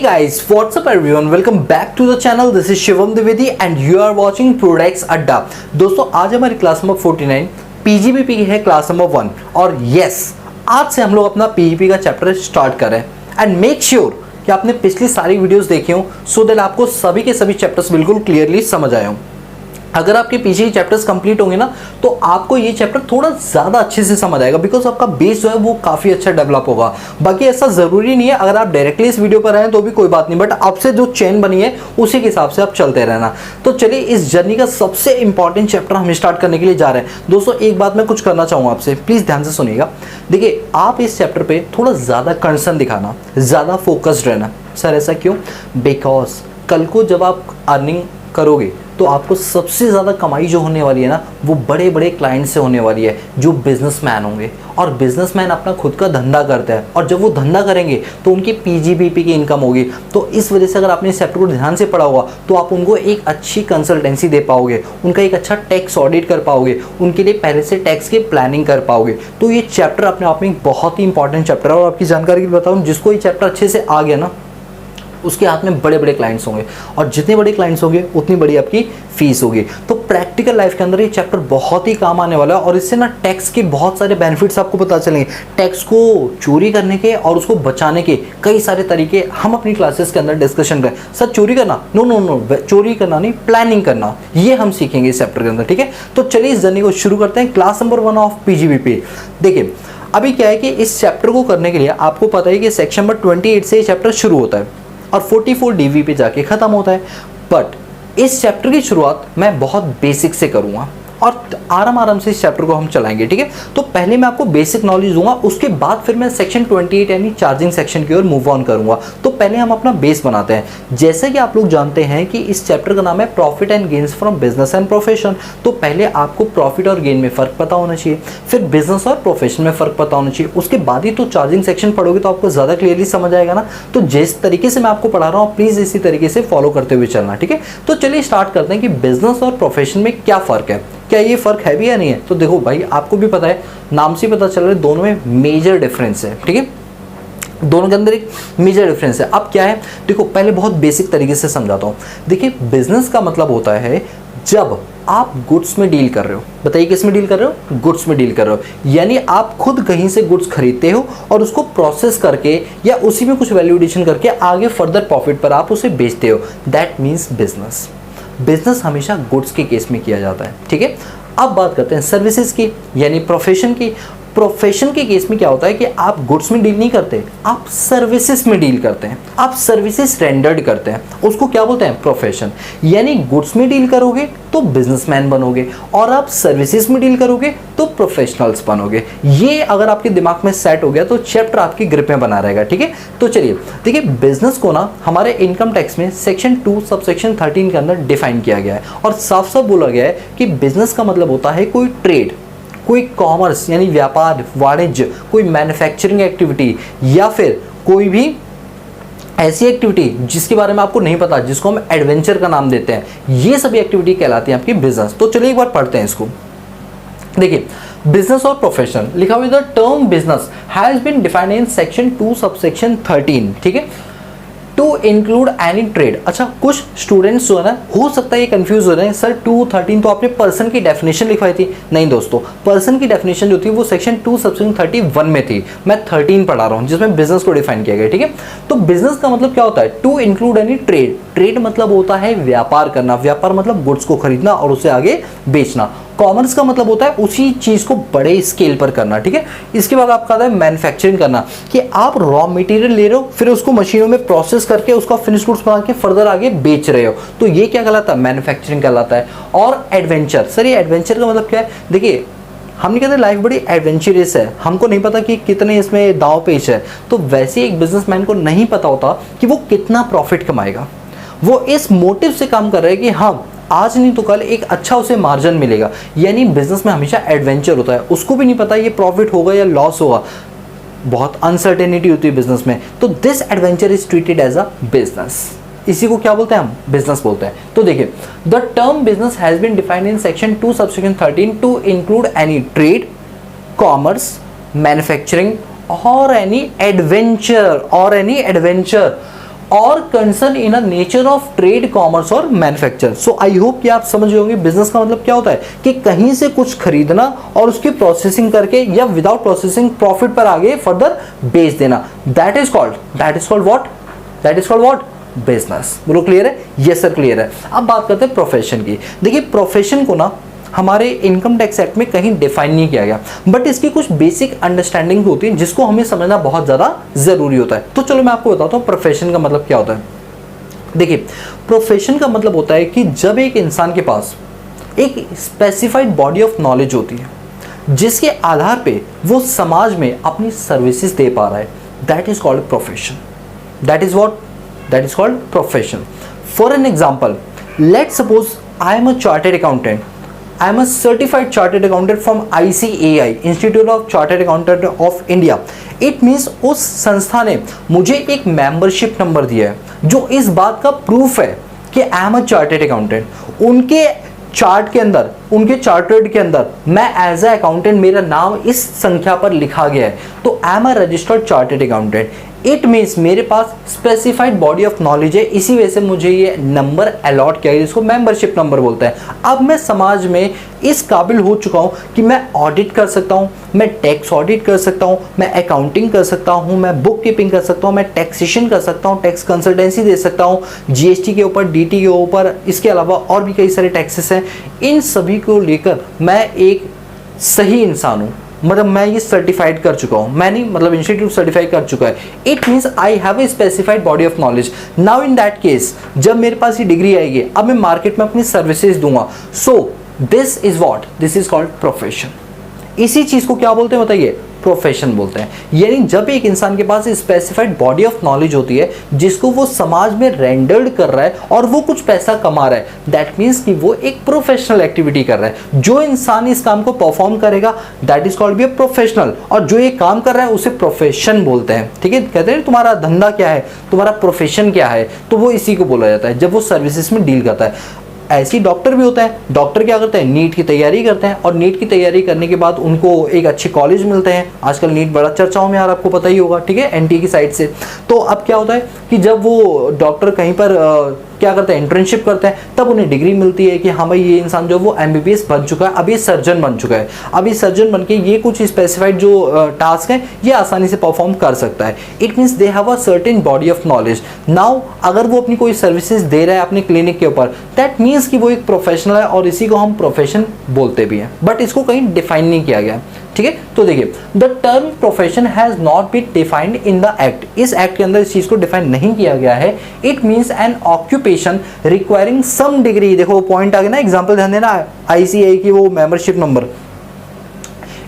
guys, what's up everyone? Welcome back to the channel. This is Shivam Dwivedi and you are watching Prodex अड्डा। दोस्तों आज हमारी class number 49 PGBP की है class number 1 और yes आज से हम लोग अपना पीजीबी का चैप्टर स्टार्ट कर रहे हैं एंड मेक श्योर कि आपने पिछली सारी वीडियोस देखी हो सो दैट आपको सभी के सभी चैप्टर्स बिल्कुल क्लियरली समझ आए हों। अगर आपके पीछे ही चैप्टर्स कंप्लीट होंगे ना तो आपको ये चैप्टर थोड़ा ज़्यादा अच्छे से समझ आएगा बिकॉज आपका बेस जो है वो काफ़ी अच्छा डेवलप होगा। बाकी ऐसा ज़रूरी नहीं है, अगर आप डायरेक्टली इस वीडियो पर आए तो भी कोई बात नहीं, बट आपसे जो चेन बनी है उसी के हिसाब से आप चलते रहना। तो चलिए इस जर्नी का सबसे इंपॉर्टेंट चैप्टर हम स्टार्ट करने के लिए जा रहे हैं। दोस्तों एक बात मैं कुछ करना चाहूँगा आपसे, प्लीज़ ध्यान से सुनिएगा। देखिए आप इस चैप्टर पर थोड़ा ज़्यादा कंसर्न दिखाना, ज़्यादा फोकस्ड रहना। सर ऐसा क्यों? बिकॉज कल को जब आप अर्निंग करोगे तो आपको सबसे ज़्यादा कमाई जो होने वाली है ना वो बड़े बड़े क्लाइंट से होने वाली है जो बिजनेसमैन होंगे। और बिजनेसमैन अपना खुद का धंधा करता है और जब वो धंधा करेंगे तो उनकी पीजीबीपी की इनकम होगी। तो इस वजह से अगर आपने इस चैप्टर को ध्यान से पढ़ा होगा तो आप उनको एक अच्छी कंसल्टेंसी दे पाओगे, उनका एक अच्छा टैक्स ऑडिट कर पाओगे, उनके लिए पहले से टैक्स की प्लानिंग कर पाओगे। तो ये चैप्टर अपने आप में एक बहुत ही इंपॉर्टेंट चैप्टर है और आपकी जानकारी के लिए बताऊँ, जिसको ये चैप्टर अच्छे से आ गया ना उसके हाथ में बड़े बड़े क्लाइंट्स होंगे और जितने बड़े क्लाइंट्स होंगे उतनी बड़ी आपकी फीस होगी। तो प्रैक्टिकल लाइफ के अंदर ये चैप्टर बहुत ही काम आने वाला है और इससे ना टैक्स के बहुत सारे बेनिफिट्स आपको पता चलेंगे। टैक्स को चोरी करने के और उसको बचाने के कई सारे तरीके हम अपनी क्लासेस के अंदर डिस्कशन करें। सर चोरी करना? नो, चोरी करना नहीं, प्लानिंग करना, ये हम सीखेंगे इस चैप्टर के अंदर। ठीक है, तो चलिए इस जर्नी को शुरू करते हैं। Class number 1 of PGBP. देखिए अभी क्या है कि इस चैप्टर को करने के लिए आपको पता है कि सेक्शन नंबर 28 से ये चैप्टर शुरू होता है और 44 डीवी पे जाके ख़त्म होता है। बट इस चैप्टर की शुरुआत मैं बहुत बेसिक से करूँगा और आराम से इस चैप्टर को हम चलाएंगे। ठीक है, तो पहले मैं आपको बेसिक नॉलेज दूंगा, उसके बाद फिर मैं सेक्शन 28 यानी चार्जिंग सेक्शन की ओर मूव ऑन करूंगा। तो पहले हम अपना बेस बनाते हैं। जैसे कि आप लोग जानते हैं कि इस चैप्टर का नाम है profit and gains from business and profession. तो पहले आपको प्रॉफिट और गेन में फ़र्क पता होना चाहिए, फिर बिजनेस और प्रोफेशन में फ़र्क पता होना चाहिए, उसके बाद ही तो चार्जिंग सेक्शन पढ़ोगे तो आपको ज़्यादा क्लियरली समझ आएगा ना। तो जिस तरीके से मैं आपको पढ़ा रहा हूँ प्लीज़ इसी तरीके से फॉलो करते हुए चलना। ठीक है, तो चलिए स्टार्ट करते हैं कि बिजनेस और प्रोफेशन में क्या फ़र्क है, क्या ये फ़र्क है भी या नहीं है। तो देखो भाई आपको भी पता है, नाम से पता चल रहा है दोनों में मेजर डिफरेंस है। ठीक है, दोनों के अंदर एक मेजर डिफरेंस है। अब क्या है, देखो पहले बहुत बेसिक तरीके से समझाता हूँ। देखिए बिजनेस का मतलब होता है जब आप गुड्स में डील कर रहे हो। बताइए किस में डील कर रहे हो? गुड्स में डील कर रहे हो, यानी आप खुद कहीं से गुड्स खरीदते हो और उसको प्रोसेस करके या उसी में कुछ वैल्यू एडिशन करके आगे फर्दर प्रॉफिट पर आप उसे बेचते हो। That means business. बिजनेस हमेशा गुड्स के केस में किया जाता है। ठीक है, अब बात करते हैं सर्विसेज की यानी प्रोफेशन की। प्रोफेशन के केस में क्या होता है कि आप गुड्स में डील नहीं करते, आप सर्विसेज में डील करते हैं, आप सर्विसेज रेंडर्ड करते हैं, उसको क्या बोलते हैं? प्रोफेशन। यानी गुड्स में डील करोगे तो बिजनेसमैन बनोगे और आप सर्विसेज में डील करोगे तो प्रोफेशनल्स बनोगे। ये अगर आपके दिमाग में सेट हो गया तो चैप्टर आपकी ग्रिप में बना रहेगा। ठीक है, तो चलिए देखिए बिजनेस को ना हमारे इनकम टैक्स में सेक्शन 2 सबसेक्शन 13 के अंदर डिफाइन किया गया है और साफ साफ बोला गया है कि बिजनेस का मतलब होता है कोई ट्रेड, कोई कॉमर्स यानी व्यापार वाणिज्य, कोई मैन्युफैक्चरिंग एक्टिविटी या फिर कोई भी ऐसी एक्टिविटी जिसके बारे में आपको नहीं पता, जिसको हम एडवेंचर का नाम देते हैं, ये सभी एक्टिविटी कहलाती है आपकी बिजनेस। तो चलिए एक बार पढ़ते हैं इसको। देखिए बिजनेस और प्रोफेशन लिखा हुआ, the term business has been defined in section 2 subsection 13। ठीक है, टू इंक्लूड एनी ट्रेड। अच्छा कुछ स्टूडेंट्स जो है ना हो सकता है ये कंफ्यूज हो रहे हैं, सर 213 तो आपने पर्सन की डेफिनेशन लिखवाई थी। नहीं दोस्तों, पर्सन की डेफिनेशन जो थी वो सेक्शन 2 सबसेक्शन 31 में थी, मैं 13 पढ़ा रहा हूँ जिसमें बिजनेस को डिफाइन किया गया। ठीक है, तो बिजनेस का मतलब क्या होता है? To include any trade. Trade मतलब होता है व्यापार करना, व्यापार मतलब गुड्स को खरीदना और उसे आगे बेचना। कॉमर्स का मतलब होता है उसी चीज़ को बड़े स्केल पर करना। ठीक है, इसके बाद आपका आता है मैन्युफैक्चरिंग करना, कि आप रॉ मटेरियल ले रहे हो फिर उसको मशीनों में प्रोसेस करके उसका फिनिश गुड्स बना के फर्दर आगे बेच रहे हो, तो ये क्या कहलाता है? मैन्युफैक्चरिंग कहलाता है। और एडवेंचर, सर ये एडवेंचर का मतलब क्या है? देखिए हम नहीं कहते लाइफ बड़ी एडवेंचरस है, हमको नहीं पता कि कितने इसमें दाव पेच है, तो वैसे एक बिजनेसमैन को नहीं पता होता कि वो कितना प्रॉफिट कमाएगा। वो इस मोटिव से काम कर रहे हैं कि हाँ आज नहीं तो कल एक अच्छा उसे मार्जिन मिलेगा। यानी बिजनेस में हमेशा एडवेंचर होता है, उसको भी नहीं पता ये प्रॉफिट होगा या लॉस होगा, बहुत अनसर्टेनिटी होती है बिजनेस में। तो this adventure is treated as a business. इसी को क्या बोलते हैं? हम बिजनेस बोलते हैं। तो देखिए the term business has been defined in section 2 subsection 13 to include any trade, commerce, manufacturing or any adventure or concern in a nature of trade, commerce or manufacture. So I hope कि आप समझ गए होंगे business का मतलब क्या होता है कि कहीं से कुछ खरीदना और उसकी प्रोसेसिंग करके या विदाउट प्रोसेसिंग प्रॉफिट पर आगे फर्दर बेच देना। That is called what? Business. बोलो क्लियर है? यस सर क्लियर है। अब बात करते हैं प्रोफेशन की। देखिए प्रोफेशन को ना हमारे इनकम टैक्स एक्ट में कहीं डिफाइन नहीं किया गया, बट इसकी कुछ बेसिक अंडरस्टैंडिंग होती है जिसको हमें समझना बहुत ज़्यादा ज़रूरी होता है। तो चलो मैं आपको बताता हूँ प्रोफेशन का मतलब क्या होता है। देखिए प्रोफेशन का मतलब होता है कि जब एक इंसान के पास एक स्पेसिफाइड बॉडी ऑफ नॉलेज होती है जिसके आधार पे वो समाज में अपनी सर्विसेज दे पा रहा है, that is called profession. That is called profession. For an example, let suppose I am a chartered accountant, I am a certified chartered accountant from ICAI, Institute of Chartered Accountant of India. It means उस संस्था ने मुझे एक membership number दिया है जो इस बात का प्रूफ है कि I am a chartered accountant. उनके चार्ट के अंदर, उनके चार्टर्ड के अंदर मैं एज अ अकाउंटेंट, मेरा नाम इस संख्या पर लिखा गया है, तो I am a registered chartered accountant. It means मेरे पास स्पेसिफाइड बॉडी ऑफ नॉलेज है, इसी वजह से मुझे ये नंबर अलॉट किया गया जिसको मेंबरशिप नंबर बोलते हैं। अब मैं समाज में इस काबिल हो चुका हूँ कि मैं ऑडिट कर सकता हूँ, मैं टैक्स ऑडिट कर सकता हूँ, मैं अकाउंटिंग कर सकता हूँ, मैं बुक कीपिंग कर सकता हूँ, मैं टैक्सेशन कर सकता हूँ, टैक्स कंसल्टेंसी दे सकता हूँ, जीएसटी के ऊपर, डीटी के ऊपर, इसके अलावा और भी कई सारे टैक्सेस हैं। इन सभी को लेकर मैं एक सही इंसान हूँ, मतलब मैं ये सर्टिफाइड कर चुका हूँ, मैं नहीं मतलब इंस्टीट्यूट सर्टिफाई कर चुका है। It means I have a specified body of knowledge. Now in that case जब मेरे पास ये डिग्री आएगी, अब मैं मार्केट में अपनी सर्विसेज दूंगा। So this is called profession. इसी चीज को क्या बोलते हैं बताइए? प्रोफेशन बोलते हैं। यानी जब एक इंसान के पास स्पेसिफाइड बॉडी ऑफ नॉलेज होती है जिसको वो समाज में रेंडर्ड कर रहा है और वो कुछ पैसा कमा रहा है, दैट मीन्स कि वो एक प्रोफेशनल एक्टिविटी कर रहा है। जो इंसान इस काम को परफॉर्म करेगा that is called be a professional, और जो ये काम कर रहा है उसे प्रोफेशन बोलते हैं। ठीक है, कहते हैं तुम्हारा धंधा क्या है, तुम्हारा प्रोफेशन क्या है, तो वो इसी को बोला जाता है जब वो सर्विसेज में डील करता है। ऐसी डॉक्टर भी होता है। डॉक्टर क्या करते हैं? नीट की तैयारी करते हैं, और नीट की तैयारी करने के बाद उनको एक अच्छे कॉलेज मिलते हैं। आजकल नीट बड़ा चर्चाओं में, यार आपको पता ही होगा, ठीक है, एनटीए की साइड से। तो अब क्या होता है कि जब वो डॉक्टर कहीं पर क्या करते हैं, इंटर्नशिप करते हैं, तब उन्हें डिग्री मिलती है कि हाँ भाई ये इंसान जो वो एमबीबीएस बन चुका है, अब ये सर्जन बन चुका है, अब ये सर्जन बन के ये कुछ स्पेसिफाइड जो टास्क है ये आसानी से परफॉर्म कर सकता है। It means they have a certain body of knowledge. Now अगर वो अपनी कोई सर्विसेज दे रहा है अपने क्लिनिक के ऊपर, दैट मीन्स कि वो एक प्रोफेशनल है, और इसी को हम प्रोफेशन बोलते भी हैं, बट इसको कहीं डिफाइन नहीं किया गया। ठीक है, तो देखिए the term profession has not been defined in the act. इस एक्ट के अंदर इस चीज को डिफाइन नहीं किया गया है। It means an occupation requiring some degree. देखो पॉइंट आ गया ना, एग्जांपल ध्यान देना, आईसीआई की वो मेंबरशिप नंबर,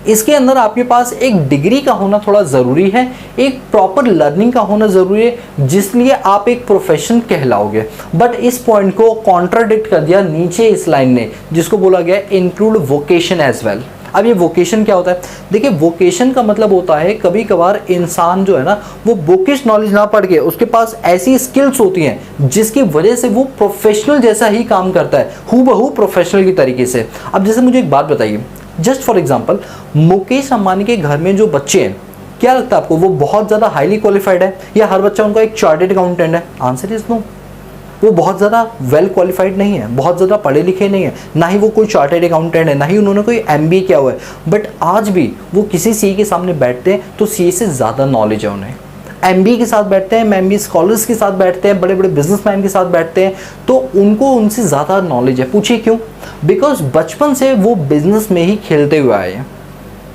इसके अंदर आपके पास एक डिग्री का होना थोड़ा ज़रूरी है, एक प्रॉपर लर्निंग का होना ज़रूरी है, जिसलिए आप एक प्रोफेशन कहलाओगे। बट इस पॉइंट को कॉन्ट्राडिक्ट कर दिया नीचे इस लाइन ने, जिसको बोला गया इंक्लूड वोकेशन एज वेल। अब ये वोकेशन क्या होता है? देखिए वोकेशन का मतलब होता है कभी कभार इंसान जो है ना वो बुकिश नॉलेज ना पढ़ के उसके पास ऐसी स्किल्स होती हैं जिसकी वजह से वो प्रोफेशनल जैसा ही काम करता है, हूबहू प्रोफेशनल की तरीके से। अब जैसे मुझे एक बात बताइए, just for example, Mukesh Ambani के घर में जो बच्चे हैं, क्या लगता है आपको वो बहुत ज़्यादा हाईली क्वालिफाइड है, या हर बच्चा उनका एक चार्टेड अकाउंटेंट है? Answer is no. वो बहुत ज़्यादा वेल क्वालिफाइड नहीं है, बहुत ज़्यादा पढ़े लिखे नहीं है, ना ही वो कोई चार्टेड अकाउंटेंट है, ना ही उन्होंने कोई एमबीए किया हुआ है, बट आज भी वो किसी सीए के सामने बैठते हैं तो सीए से ज़्यादा नॉलेज है उन्हें। एमबीए के साथ बैठते हैं, एमबीए स्कॉलर्स के साथ बैठते हैं, बड़े बड़े बिजनेसमैन के साथ बैठते हैं, तो उनको उनसे ज़्यादा नॉलेज है। पूछिए क्यों? बिकॉज बचपन से वो बिजनेस में ही खेलते हुए आए हैं,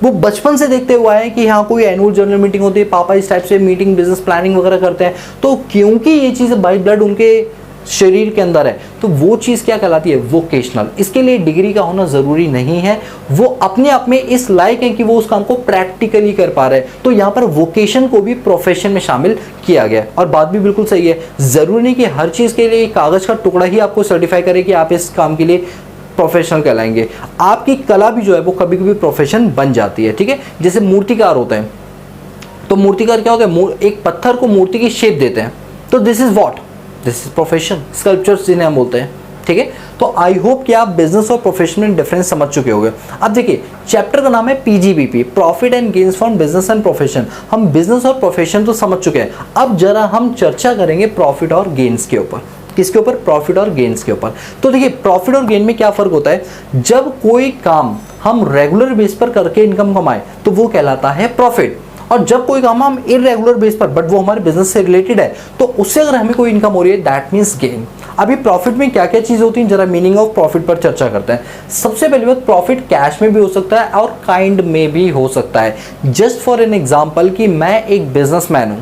वो बचपन से देखते हुए आए हैं कि हाँ कोई एनुअल जनरल मीटिंग होती है, पापा इस टाइप से मीटिंग बिजनेस प्लानिंग वगैरह करते हैं, तो क्योंकि ये चीज़ बाई ब्लड उनके शरीर के अंदर है, तो वो चीज़ क्या कहलाती है? वोकेशनल। इसके लिए डिग्री का होना ज़रूरी नहीं है, वो अपने आप में इस लायक है कि वो उस काम को प्रैक्टिकली कर पा रहे हैं। तो यहाँ पर वोकेशन को भी प्रोफेशन में शामिल किया गया है। और बात भी बिल्कुल सही है, ज़रूरी नहीं कि हर चीज़ के लिए कागज़ का टुकड़ा ही आपको सर्टिफाई करे कि आप इस काम के लिए प्रोफेशनल कहलाएंगे। आपकी कला भी जो है वो कभी कभी प्रोफेशन बन जाती है। ठीक है, जैसे मूर्तिकार होते हैं, तो मूर्तिकार क्या होता है? एक पत्थर को मूर्ति की शेप देते हैं, तो this is what? This is profession. Sculptures जिन्हें हम बोलते हैं, ठीक है। तो आई होप कि आप बिजनेस और प्रोफेशन में डिफरेंस समझ चुके होंगे। अब देखिए चैप्टर का नाम है PGBP, profit and gains from business and profession. हम बिजनेस और प्रोफेशन तो समझ चुके हैं, अब जरा हम चर्चा करेंगे प्रॉफिट और गेन्स के ऊपर। किसके ऊपर? प्रॉफिट और गेन्स के ऊपर। तो देखिए प्रॉफिट और गेन में क्या फर्क होता है, जब कोई काम हम रेगुलर बेस पर करके इनकम कमाए तो वो कहलाता है प्रॉफिट, और जब कोई काम हम इरेगुलर बेस पर बट वो हमारे बिजनेस से रिलेटेड है तो उससे अगर हमें कोई इनकम हो रही है दैट मीन्स गेन। अभी प्रॉफिट में क्या क्या चीज होती है, जरा मीनिंग ऑफ प्रॉफिट पर चर्चा करते हैं। सबसे पहली बात, प्रॉफिट कैश में भी हो सकता है और काइंड में भी हो सकता है। जस्ट फॉर एन एग्जांपल कि मैं एक बिजनेसमैन हूं,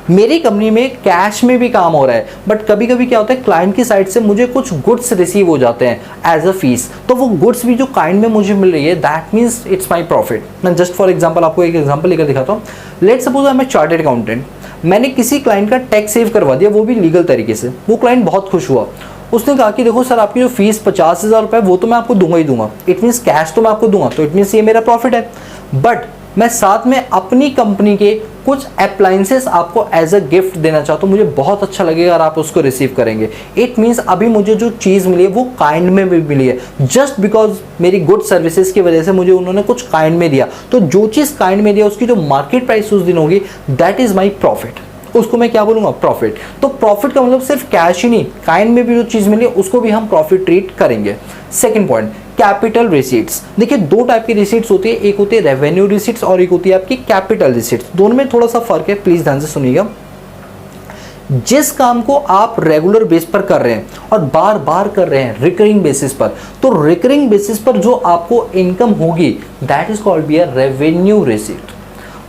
मेरी कंपनी में कैश में भी काम हो रहा है, बट कभी कभी क्या होता है क्लाइंट की साइड से मुझे कुछ गुड्स रिसीव हो जाते हैं एज अ फीस, तो वो गुड्स भी जो काइंड में मुझे मिल रही है that means it's my profit. मैं जस्ट फॉर एग्जांपल आपको एक एग्जांपल लेकर दिखाता हूँ। Let's suppose I am a chartered accountant, मैंने किसी क्लाइंट का टैक्स सेव करवा दिया, वो भी लीगल तरीके से। वो क्लाइंट बहुत खुश हुआ, उसने कहा कि देखो सर आपकी जो फीस 50,000 रुपये वो तो मैं आपको दूंगा ही दूंगा, इट मीन्स कैश तो मैं आपको दूंगा, तो इट मीन्स ये मेरा प्रॉफिट है। बट मैं साथ में अपनी कंपनी के कुछ अप्लायंसेस आपको एज अ गिफ्ट देना चाहता हूँ, मुझे बहुत अच्छा लगेगा अगर आप उसको रिसीव करेंगे। इट मीन्स अभी मुझे जो चीज़ मिली है वो काइंड में भी मिली है, जस्ट बिकॉज मेरी गुड सर्विसेज की वजह से मुझे उन्होंने कुछ काइंड में दिया। तो जो चीज़ काइंड में दिया उसकी जो मार्केट प्राइस उस दिन होगी दैट इज़ माई प्रॉफिट, उसको मैं क्या बोलूँगा? प्रॉफिट। तो प्रॉफिट का मतलब सिर्फ कैश ही नहीं, काइंड में भी जो चीज़ मिली है उसको भी हम प्रॉफिट ट्रीट करेंगे। Second point, capital receipts. देखिए दो टाइप की रिसीट्स होती है, एक होती है रेवेन्यू रिसीट्स और एक होती है आपकी कैपिटल रिसीट्स। दोनों में थोड़ा सा फर्क है, प्लीज ध्यान से सुनिएगा। जिस काम को आप रेगुलर बेस पर कर रहे हैं और बार बार कर रहे हैं रिकरिंग बेसिस पर, तो रिकरिंग बेसिस पर जो आपको इनकम होगी that is called be a revenue receipt.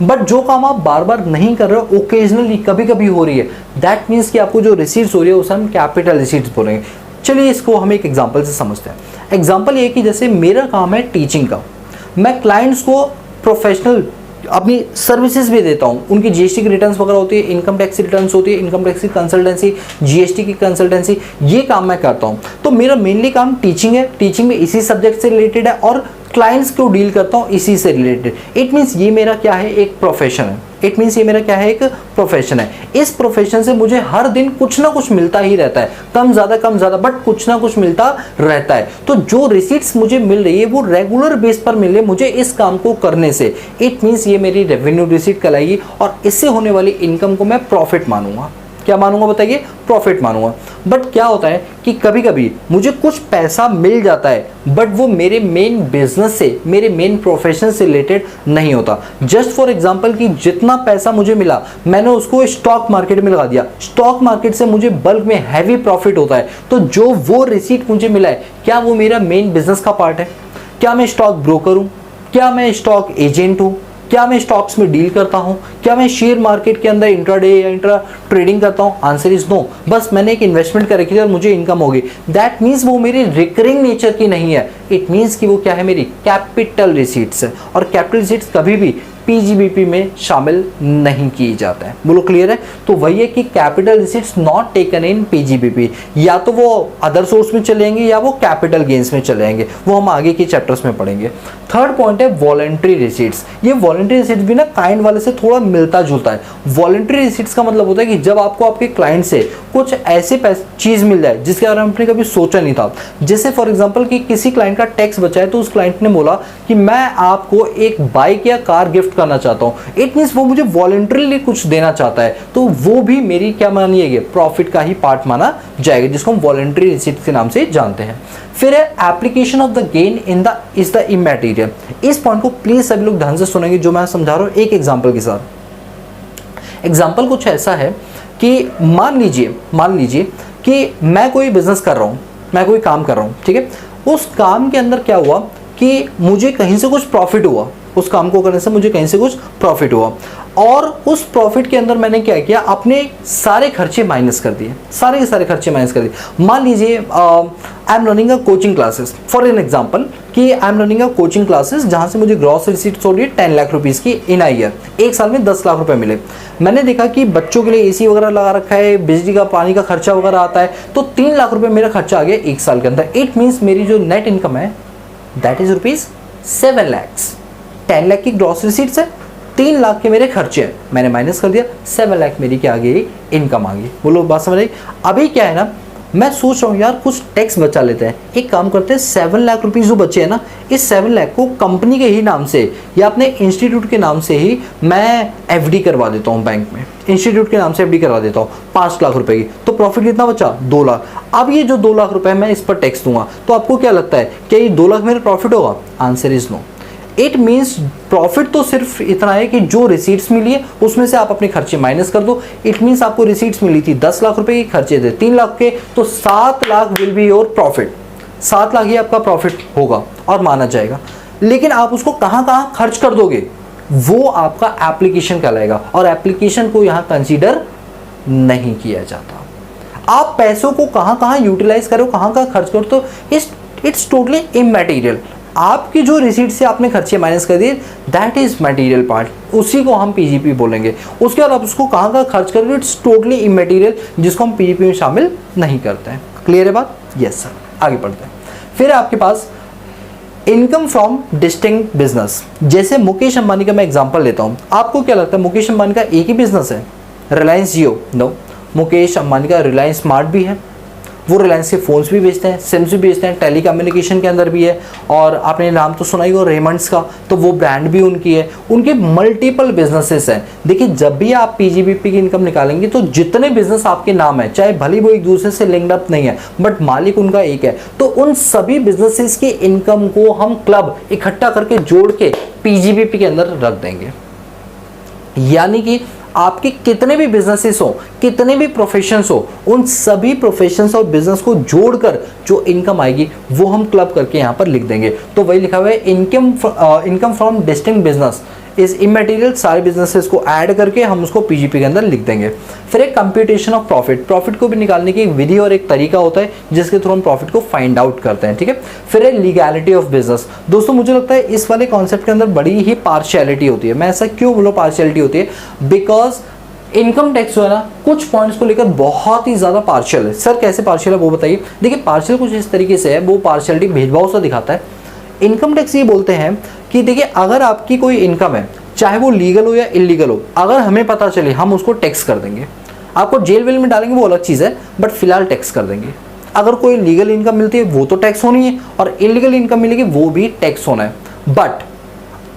But जो काम आप बार बार नहीं कर रहे हो, ओकेजनली कभी कभी हो रही है, दैट मीन्स कि आपको जो रिसीट्स हो रही है उसे हम कैपिटल रिसीट्स बोलेंगे। चलिए इसको हम एक एग्जांपल से समझते हैं। एग्जांपल ये कि जैसे मेरा काम है टीचिंग का, मैं क्लाइंट्स को प्रोफेशनल अपनी सर्विसेज भी देता हूँ, उनकी जीएसटी की रिटर्न्स वगैरह होती है, इनकम टैक्स की रिटर्न्स होती है, इनकम टैक्स की कंसल्टेंसी, जीएसटी की कंसल्टेंसी, ये काम मैं करता हूँ। तो मेरा मेनली काम टीचिंग है, टीचिंग में इसी सब्जेक्ट से रिलेटेड है और क्लाइंट्स को डील करता हूँ इसी से रिलेटेड। इट मीन्स ये मेरा क्या है? एक प्रोफेशन है। इट मीन्स ये मेरा क्या है? एक प्रोफेशन है। इस प्रोफेशन से मुझे हर दिन कुछ ना कुछ मिलता ही रहता है, कम ज़्यादा बट कुछ ना कुछ मिलता रहता है। तो जो रिसीट्स मुझे मिल रही है वो रेगुलर बेस पर मिल रही है मुझे इस काम को करने से। इट मीन्स ये मेरी रेवेन्यू रिसीट कहलाएगी और इससे होने वाली इनकम को मैं प्रॉफिट मानूंगा। क्या मानूंगा बताइए? प्रॉफिट मानूंगा। बट क्या होता है कि कभी कभी मुझे कुछ पैसा मिल जाता है बट वो मेरे मेन बिजनेस से, मेरे मेन प्रोफेशन से रिलेटेड नहीं होता। जस्ट फॉर एग्जांपल कि जितना पैसा मुझे मिला मैंने उसको स्टॉक मार्केट में लगा दिया, स्टॉक मार्केट से मुझे बल्क में हैवी प्रॉफिट होता है, तो जो वो रिसीट मुझे मिला है क्या वो मेरा मेन बिजनेस का पार्ट है? क्या मैं स्टॉक ब्रोकर हूँ? क्या मैं स्टॉक एजेंट हूँ? क्या मैं स्टॉक्स में डील करता हूं? क्या मैं शेयर मार्केट के अंदर इंट्राडे या इंट्रा ट्रेडिंग करता हूं? Answer is no. बस मैंने एक इन्वेस्टमेंट कर रखी है और मुझे इनकम होगी। दैट मीन्स वो मेरी रिकरिंग नेचर की नहीं है। इट मीन्स कि वो क्या है? मेरी कैपिटल रिसीट्स है, और कैपिटल रिसीट्स कभी भी पीजीबीपी में शामिल नहीं की जाता है। बोलो क्लियर है? तो वही है कि capital receipts not taken in PGBP, या तो वो अदर सोर्स में चले जाएंगे या वो कैपिटल गेन्स में चले जाएंगे, वो हम आगे के चैप्टर्स में पढ़ेंगे। थर्ड पॉइंट है वॉलंटरी रिसीट्स। ये वॉलंटरी रिसीट्स भी ना काइंड वाले से थोड़ा मिलता जुलता है। वॉलंटरी रिसीट्स का मतलब होता है कि जब आपको आपके क्लाइंट से कुछ ऐसे चीज मिल जाए जिसके बारे में आपने कभी सोचा नहीं था। जैसे फॉर एग्जाम्पल कि किसी क्लाइंट का टैक्स बचा है तो उस क्लाइंट ने बोला कि मैं आपको एक बाइक या कार गिफ्ट करना चाहता हूं। इट मींस वो मुझे वॉलंटरीली कुछ देना चाहता है, तो वो भी मेरी क्या मानिएगा? प्रॉफिट का ही पार्ट माना जाएगा, जिसको हम वॉलंटरी रिसीट के नाम से जानते हैं। फिर है application of the gain in the is the इमैटेरियल। इस पॉइंट को प्लीज सभी लोग ध्यान से सुनेंगे जो मैं समझा रहा हूं एक एग्जांपल के साथ। एग्जांपल कुछ ऐसा है कि मान लीजिए कि मैं कोई बिजनेस कर रहा हूं, मैं कोई काम कर रहा हूं, ठीक है। उस काम के अंदर क्या हुआ कि मुझे कहीं से कुछ प्रॉफिट हुआ, उस काम को करने से मुझे कहीं से कुछ प्रॉफिट हुआ, और उस प्रॉफिट के अंदर मैंने क्या किया? अपने सारे खर्चे माइनस कर दिए, सारे के सारे खर्चे माइनस कर दिए। मान लीजिए I am running a coaching classes for an example कि I am running a coaching classes जहां से मुझे ग्रॉस रिसीट्स हो रही है 10 लाख रुपीस की इन अ ईयर। एक साल में 10 लाख रुपए मिले। मैंने देखा कि बच्चों के लिए एसी वगैरह लगा रखा है, बिजली का पानी का खर्चा वगैरह आता है, तो 3 लाख रुपए मेरा खर्चा आ गया एक साल के अंदर। इट मीन्स मेरी जो नेट इनकम है that is rupees 7 lakhs. 10 lakh की ग्रॉस रिसीट्स है, 3 लाख के मेरे खर्चे हैं, मैंने माइनस कर दिया, 7 लाख मेरी क्या आ गई? इनकम आ गई। बोलो बात समझ आई? अभी क्या है ना, मैं सोच रहा हूँ यार कुछ टैक्स बचा लेते हैं, एक काम करते हैं 7 लाख रुपीज़ जो बचे हैं ना, इस 7 लाख को कंपनी के ही नाम से या अपने इंस्टीट्यूट के नाम से ही मैं एफडी करवा देता हूँ बैंक में, इंस्टीट्यूट के नाम से एफडी करवा देता हूँ 5 लाख रुपए की, तो प्रॉफिट कितना बचा 2 लाख। अब ये जो 2 लाख रुपए मैं इस पर टैक्स दूंगा, तो आपको क्या लगता है क्या ये 2 लाख मेरा प्रॉफिट होगा? Answer is no. It means profit तो सिर्फ इतना है कि जो रिसीट्स मिली है उसमें से आप अपने खर्चे माइनस कर दो। इट मीन्स आपको रिसीट्स मिली थी 10 लाख रुपए की, खर्चे थे 3 लाख के, तो 7 lakh will be your profit. 7 lakh ही आपका प्रॉफिट होगा और माना जाएगा। लेकिन आप उसको कहाँ कहाँ खर्च कर दोगे वो आपका एप्लीकेशन कहलाएगा, और एप्लीकेशन को यहाँ कंसीडर नहीं किया जाता। आप पैसों को कहाँ कहाँ यूटिलाइज करो, कहाँ कहाँ खर्च करो, तो इट्स टोटली इमैटेरियल। आपकी जो रिसीट से आपने खर्चे माइनस कर दिए दैट इज मटेरियल पार्ट, उसी को हम पीजीपी बोलेंगे। उसके बाद आप उसको कहाँ कहाँ खर्च करोगे इट्स टोटली इमैटेरियल, जिसको हम पीजीपी में शामिल नहीं करते हैं। क्लियर है बात? Yes sir. आगे बढ़ते हैं। फिर आपके पास इनकम फ्रॉम डिस्टिंक्ट बिजनेस। जैसे मुकेश अंबानी का मैं एग्जांपल लेता हूँ, आपको क्या लगता है मुकेश अंबानी का एक ही बिजनेस है? रिलायंस जियो? नो, मुकेश अंबानी का रिलायंस स्मार्ट भी है, वो रिलायंस के फ़ोन्स भी बेचते हैं, सिम्स भी बेचते हैं, टेली कम्युनिकेशन के अंदर भी है, और आपने नाम तो सुना ही हो रेमंड्स का, तो वो ब्रांड भी उनकी है। उनके मल्टीपल बिजनेसेस हैं। देखिए जब भी आप पीजीबीपी की इनकम निकालेंगे तो जितने बिजनेस आपके नाम है, चाहे भले वो एक दूसरे से लिंक्ड अप नहीं है बट मालिक उनका एक है, तो उन सभी बिजनेसेस की इनकम को हम क्लब इकट्ठा करके जोड़ के पीजीबीपी के अंदर रख देंगे। यानी कि आपके कितने भी बिजनेसेस हो, कितने भी प्रोफेशंस हो, उन सभी प्रोफेशंस और बिजनेस को जोड़कर जो इनकम आएगी वो हम क्लब करके यहाँ पर लिख देंगे। तो वही लिखा हुआ है income from distinct business is इमैटेरियल। सारे बिजनेसेस को ऐड करके हम उसको पीजीपी के अंदर लिख देंगे। फिर एक कंप्यूटेशन ऑफ प्रॉफिट, प्रॉफिट को भी निकालने की एक विधि और एक तरीका होता है जिसके थ्रू हम प्रॉफिट को फाइंड आउट करते हैं। ठीक है। फिर है लीगैलिटी ऑफ बिजनेस। दोस्तों मुझे लगता है इस वाले कॉन्सेप्ट के अंदर बड़ी ही पार्शियलिटी होती है। मैं ऐसा क्यों बोलूँ पार्शियलिटी होती है? बिकॉज इनकम टैक्स जो है ना कुछ पॉइंट्स को लेकर बहुत ही ज़्यादा पार्शियल है। सर कैसे पार्शियल है वो बताइए। देखिए पार्शियल कुछ इस तरीके से है, वो पार्शियलिटी भेदभाव सा दिखाता है। इनकम टैक्स ये बोलते हैं कि देखिए अगर आपकी कोई इनकम है, चाहे वो लीगल हो या इलीगल हो, अगर हमें पता चले हम उसको टैक्स कर देंगे। आपको जेल वेल में डालेंगे वो अलग चीज़ है, बट फिलहाल टैक्स कर देंगे। अगर कोई लीगल इनकम मिलती है वो तो टैक्स होनी है, और इलीगल इनकम मिलेगी वो भी टैक्स होना है। बट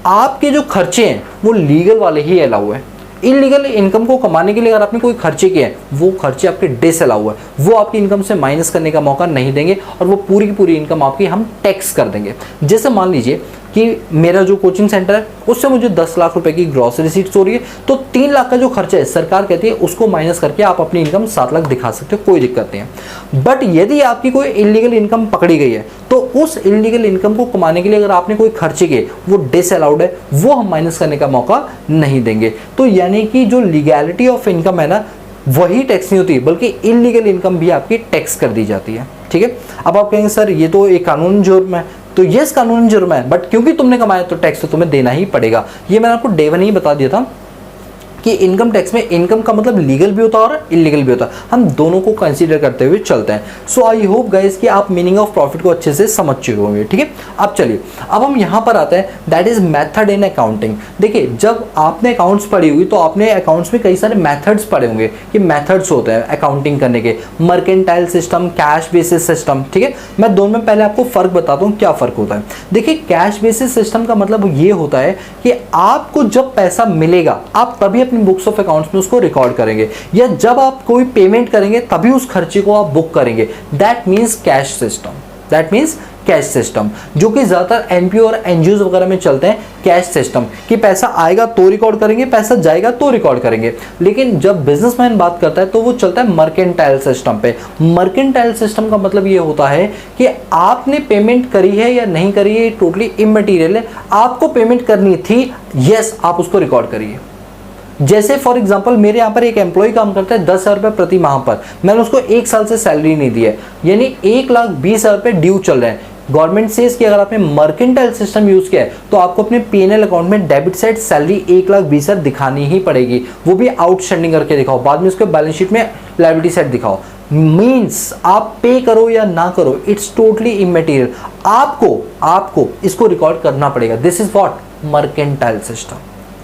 आपके जो खर्चे हैं वो लीगल वाले ही अलाउ है। इलीगल इनकम को कमाने के लिए अगर आपने कोई खर्चे किए हैं वो खर्चे आपके डिसअलाउ है, वो आपकी इनकम से माइनस करने का मौका नहीं देंगे, और वो पूरी की पूरी इनकम आपकी हम टैक्स कर देंगे। जैसे मान लीजिए कि मेरा जो कोचिंग सेंटर है उससे मुझे 10 लाख रुपए की ग्रॉस रिसीट्स हो रही है, तो 3 लाख का जो खर्चा है सरकार कहती है उसको माइनस करके आप अपनी इनकम 7 लाख दिखा सकते हो, कोई दिक्कत नहीं है। बट यदि आपकी कोई इलीगल इनकम पकड़ी गई है तो उस इलीगल इनकम को कमाने के लिए अगर आपने कोई खर्चे किए वो डिसअलाउड है, वो हम माइनस करने का मौका नहीं देंगे। तो यानी कि जो लीगैलिटी ऑफ इनकम है ना वही टैक्स नहीं होती, बल्कि इलीगल इनकम भी आपकी टैक्स कर दी जाती है। ठीक है। अब आप कहेंगे सर ये तो एक कानूनी जुर्म है, तो यस कानूनी जुर्म है, बट क्योंकि तुमने कमाया तो टैक्स तो तुम्हें देना ही पड़ेगा। ये मैंने आपको डे वन ही बता दिया था कि इनकम टैक्स में इनकम का मतलब लीगल भी होता है और इलीगल भी होता है, हम दोनों को कंसीडर करते हुए चलते हैं। सो आई होप गाइस कि आप मीनिंग ऑफ प्रॉफिट को अच्छे से समझ चुके होंगे। ठीक है। अब चलिए अब हम यहाँ पर आते हैं, that is method in accounting. देखिए जब आपने अकाउंट्स पढ़ी हुई तो आपने अकाउंट्स में कई सारे मेथड्स पढ़े होंगे कि मेथड्स होते हैं अकाउंटिंग करने के, mercantile system, cash basis system. ठीक है। मैं दोनों में पहले आपको फर्क बताता हूँ क्या फर्क होता है। देखिए कैश बेसिस सिस्टम का मतलब ये होता है कि आपको जब पैसा मिलेगा आप तभी अपनी बुक्स ऑफ अकाउंट्स में उसको रिकॉर्ड करेंगे, या जब आप कोई पेमेंट करेंगे तभी उस खर्चे को आप बुक करेंगे। That means cash system, that means cash system, जो कि ज़्यादातर एनपीओ और एनजीओ वगैरह में चलते हैं। कैश सिस्टम कि पैसा आएगा तो रिकॉर्ड करेंगे, पैसा जाएगा तो रिकॉर्ड करेंगे। लेकिन जब बिजनेसमैन बात करता है तो वो चलता है मर्केंटाइल सिस्टम पे। मर्केंटाइल सिस्टम का मतलब ये होता है कि आपने पेमेंट करी है या नहीं करी है टोटली इमैटेरियल है। आपको पेमेंट करनी थी, यस आप उसको रिकॉर्ड करिए। जैसे फॉर एग्जांपल मेरे यहाँ पर एक एम्प्लॉय काम करता है 10,000 रुपये प्रति माह पर, मैंने उसको 1 साल से सैलरी नहीं दी है, यानी 1,20,000 रुपये ड्यू चल रहे हैं। गवर्नमेंट सेज कि अगर आपने मर्केंटाइल सिस्टम यूज किया है तो आपको अपने पीएनएल अकाउंट में डेबिट साइड सैलरी 1,20,000 दिखानी ही पड़ेगी, वो भी आउटस्टैंडिंग करके दिखाओ, बाद में उसके बैलेंस शीट में लायबिलिटी साइड दिखाओ। मीन्स आप पे करो या ना करो इट्स टोटली इमैटेरियल, आपको इसको रिकॉर्ड करना पड़ेगा। This is what mercantile system.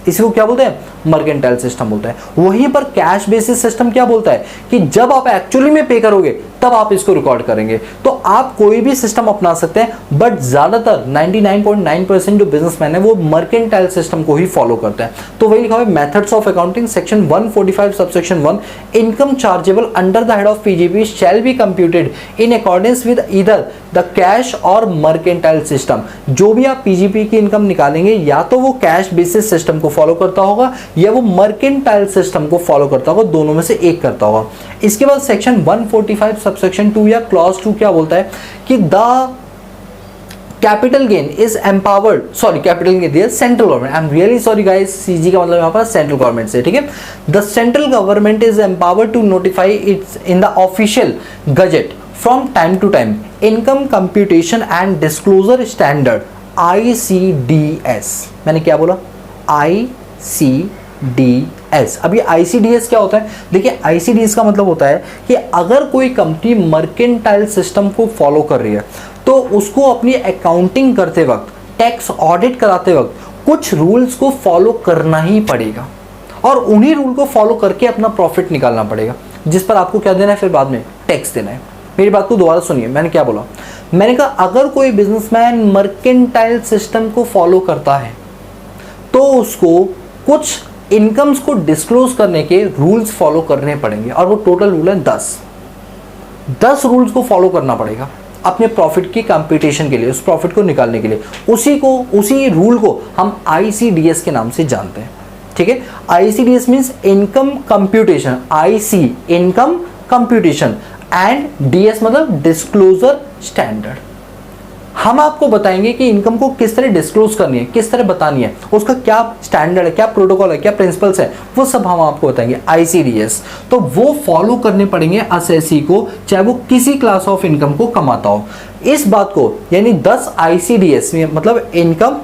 इसी को क्या बोलते हैं, मर्केंटाइल सिस्टम बोलते हैं। वहीं पर कैश बेसिस सिस्टम क्या बोलता है कि जब आप एक्चुअली में पे करोगे तब आप इसको रिकॉर्ड करेंगे। तो आप कोई भी सिस्टम अपना सकते हैं, बट ज्यादातर 99.9% जो बिजनेसमैन है वो मर्केंटाइल सिस्टम को ही फॉलो करते हैं। तो वही लिखा हुआ है methods of accounting section 145 subsection 1, income chargeable under the head of PGB shall be computed in accordance with either the cash और मर्केंटाइल सिस्टम। जो भी आप पीजीपी की इनकम निकालेंगे या तो वो कैश बेसिस सिस्टम को फॉलो करता होगा या वो मर्केंटाइल सिस्टम को फॉलो करता होगा, दोनों में से एक करता होगा। इसके बाद सेक्शन 145 सबसेक्शन 2 या क्लॉज 2 क्या बोलता है कि the capital gain is empowered, sorry capital gain दिया central government, I am really sorry guys, CG का मतलब यहाँ पर सेंट्रल गवर्नमेंट से, ठीक है। The central government is empowered to notify its in the official gazette from time to time income computation and disclosure standard ICDS। मैंने क्या बोला, ICDS। अभी ICDS क्या होता है, देखिए ICDS का मतलब होता है कि अगर कोई कंपनी मर्केंटाइल सिस्टम को फॉलो कर रही है तो उसको अपनी अकाउंटिंग करते वक्त, टैक्स ऑडिट कराते वक्त कुछ रूल्स को फॉलो करना ही पड़ेगा और उन्हीं रूल को फॉलो करके अपना प्रॉफिट निकालना पड़ेगा, जिस पर आपको क्या देना है, फिर बाद में टैक्स देना है। मेरी बात को दोबारा सुनिए, मैंने क्या बोला, मैंने कहा अगर कोई बिजनेसमैन मर्केंटाइल सिस्टम को फॉलो करता है तो उसको कुछ इनकम्स को डिस्क्लोज करने के रूल्स फॉलो करने पड़ेंगे और वो टोटल रूल है 10 रूल्स को फॉलो करना पड़ेगा अपने प्रॉफिट की कंप्यूटेशन के लिए, उस प्रॉफिट को निकालने के लिए। उसी रूल को हम ICDS के नाम से जानते हैं, ठीक है। ICDS means income computation, IC income computation and DS मतलब डिस्क्लोजर स्टैंडर्ड। हम आपको बताएंगे कि इनकम को किस तरह डिस्क्लोज करनी है, किस तरह बतानी है, उसका क्या स्टैंडर्ड है, क्या प्रोटोकॉल है, क्या प्रिंसिपल्स है, वो सब हम आपको बताएंगे। ICDS तो वो फॉलो करने पड़ेंगे असेसी को, चाहे वो किसी क्लास ऑफ इनकम को कमाता हो। इस बात को यानी 10 ICDS में मतलब इनकम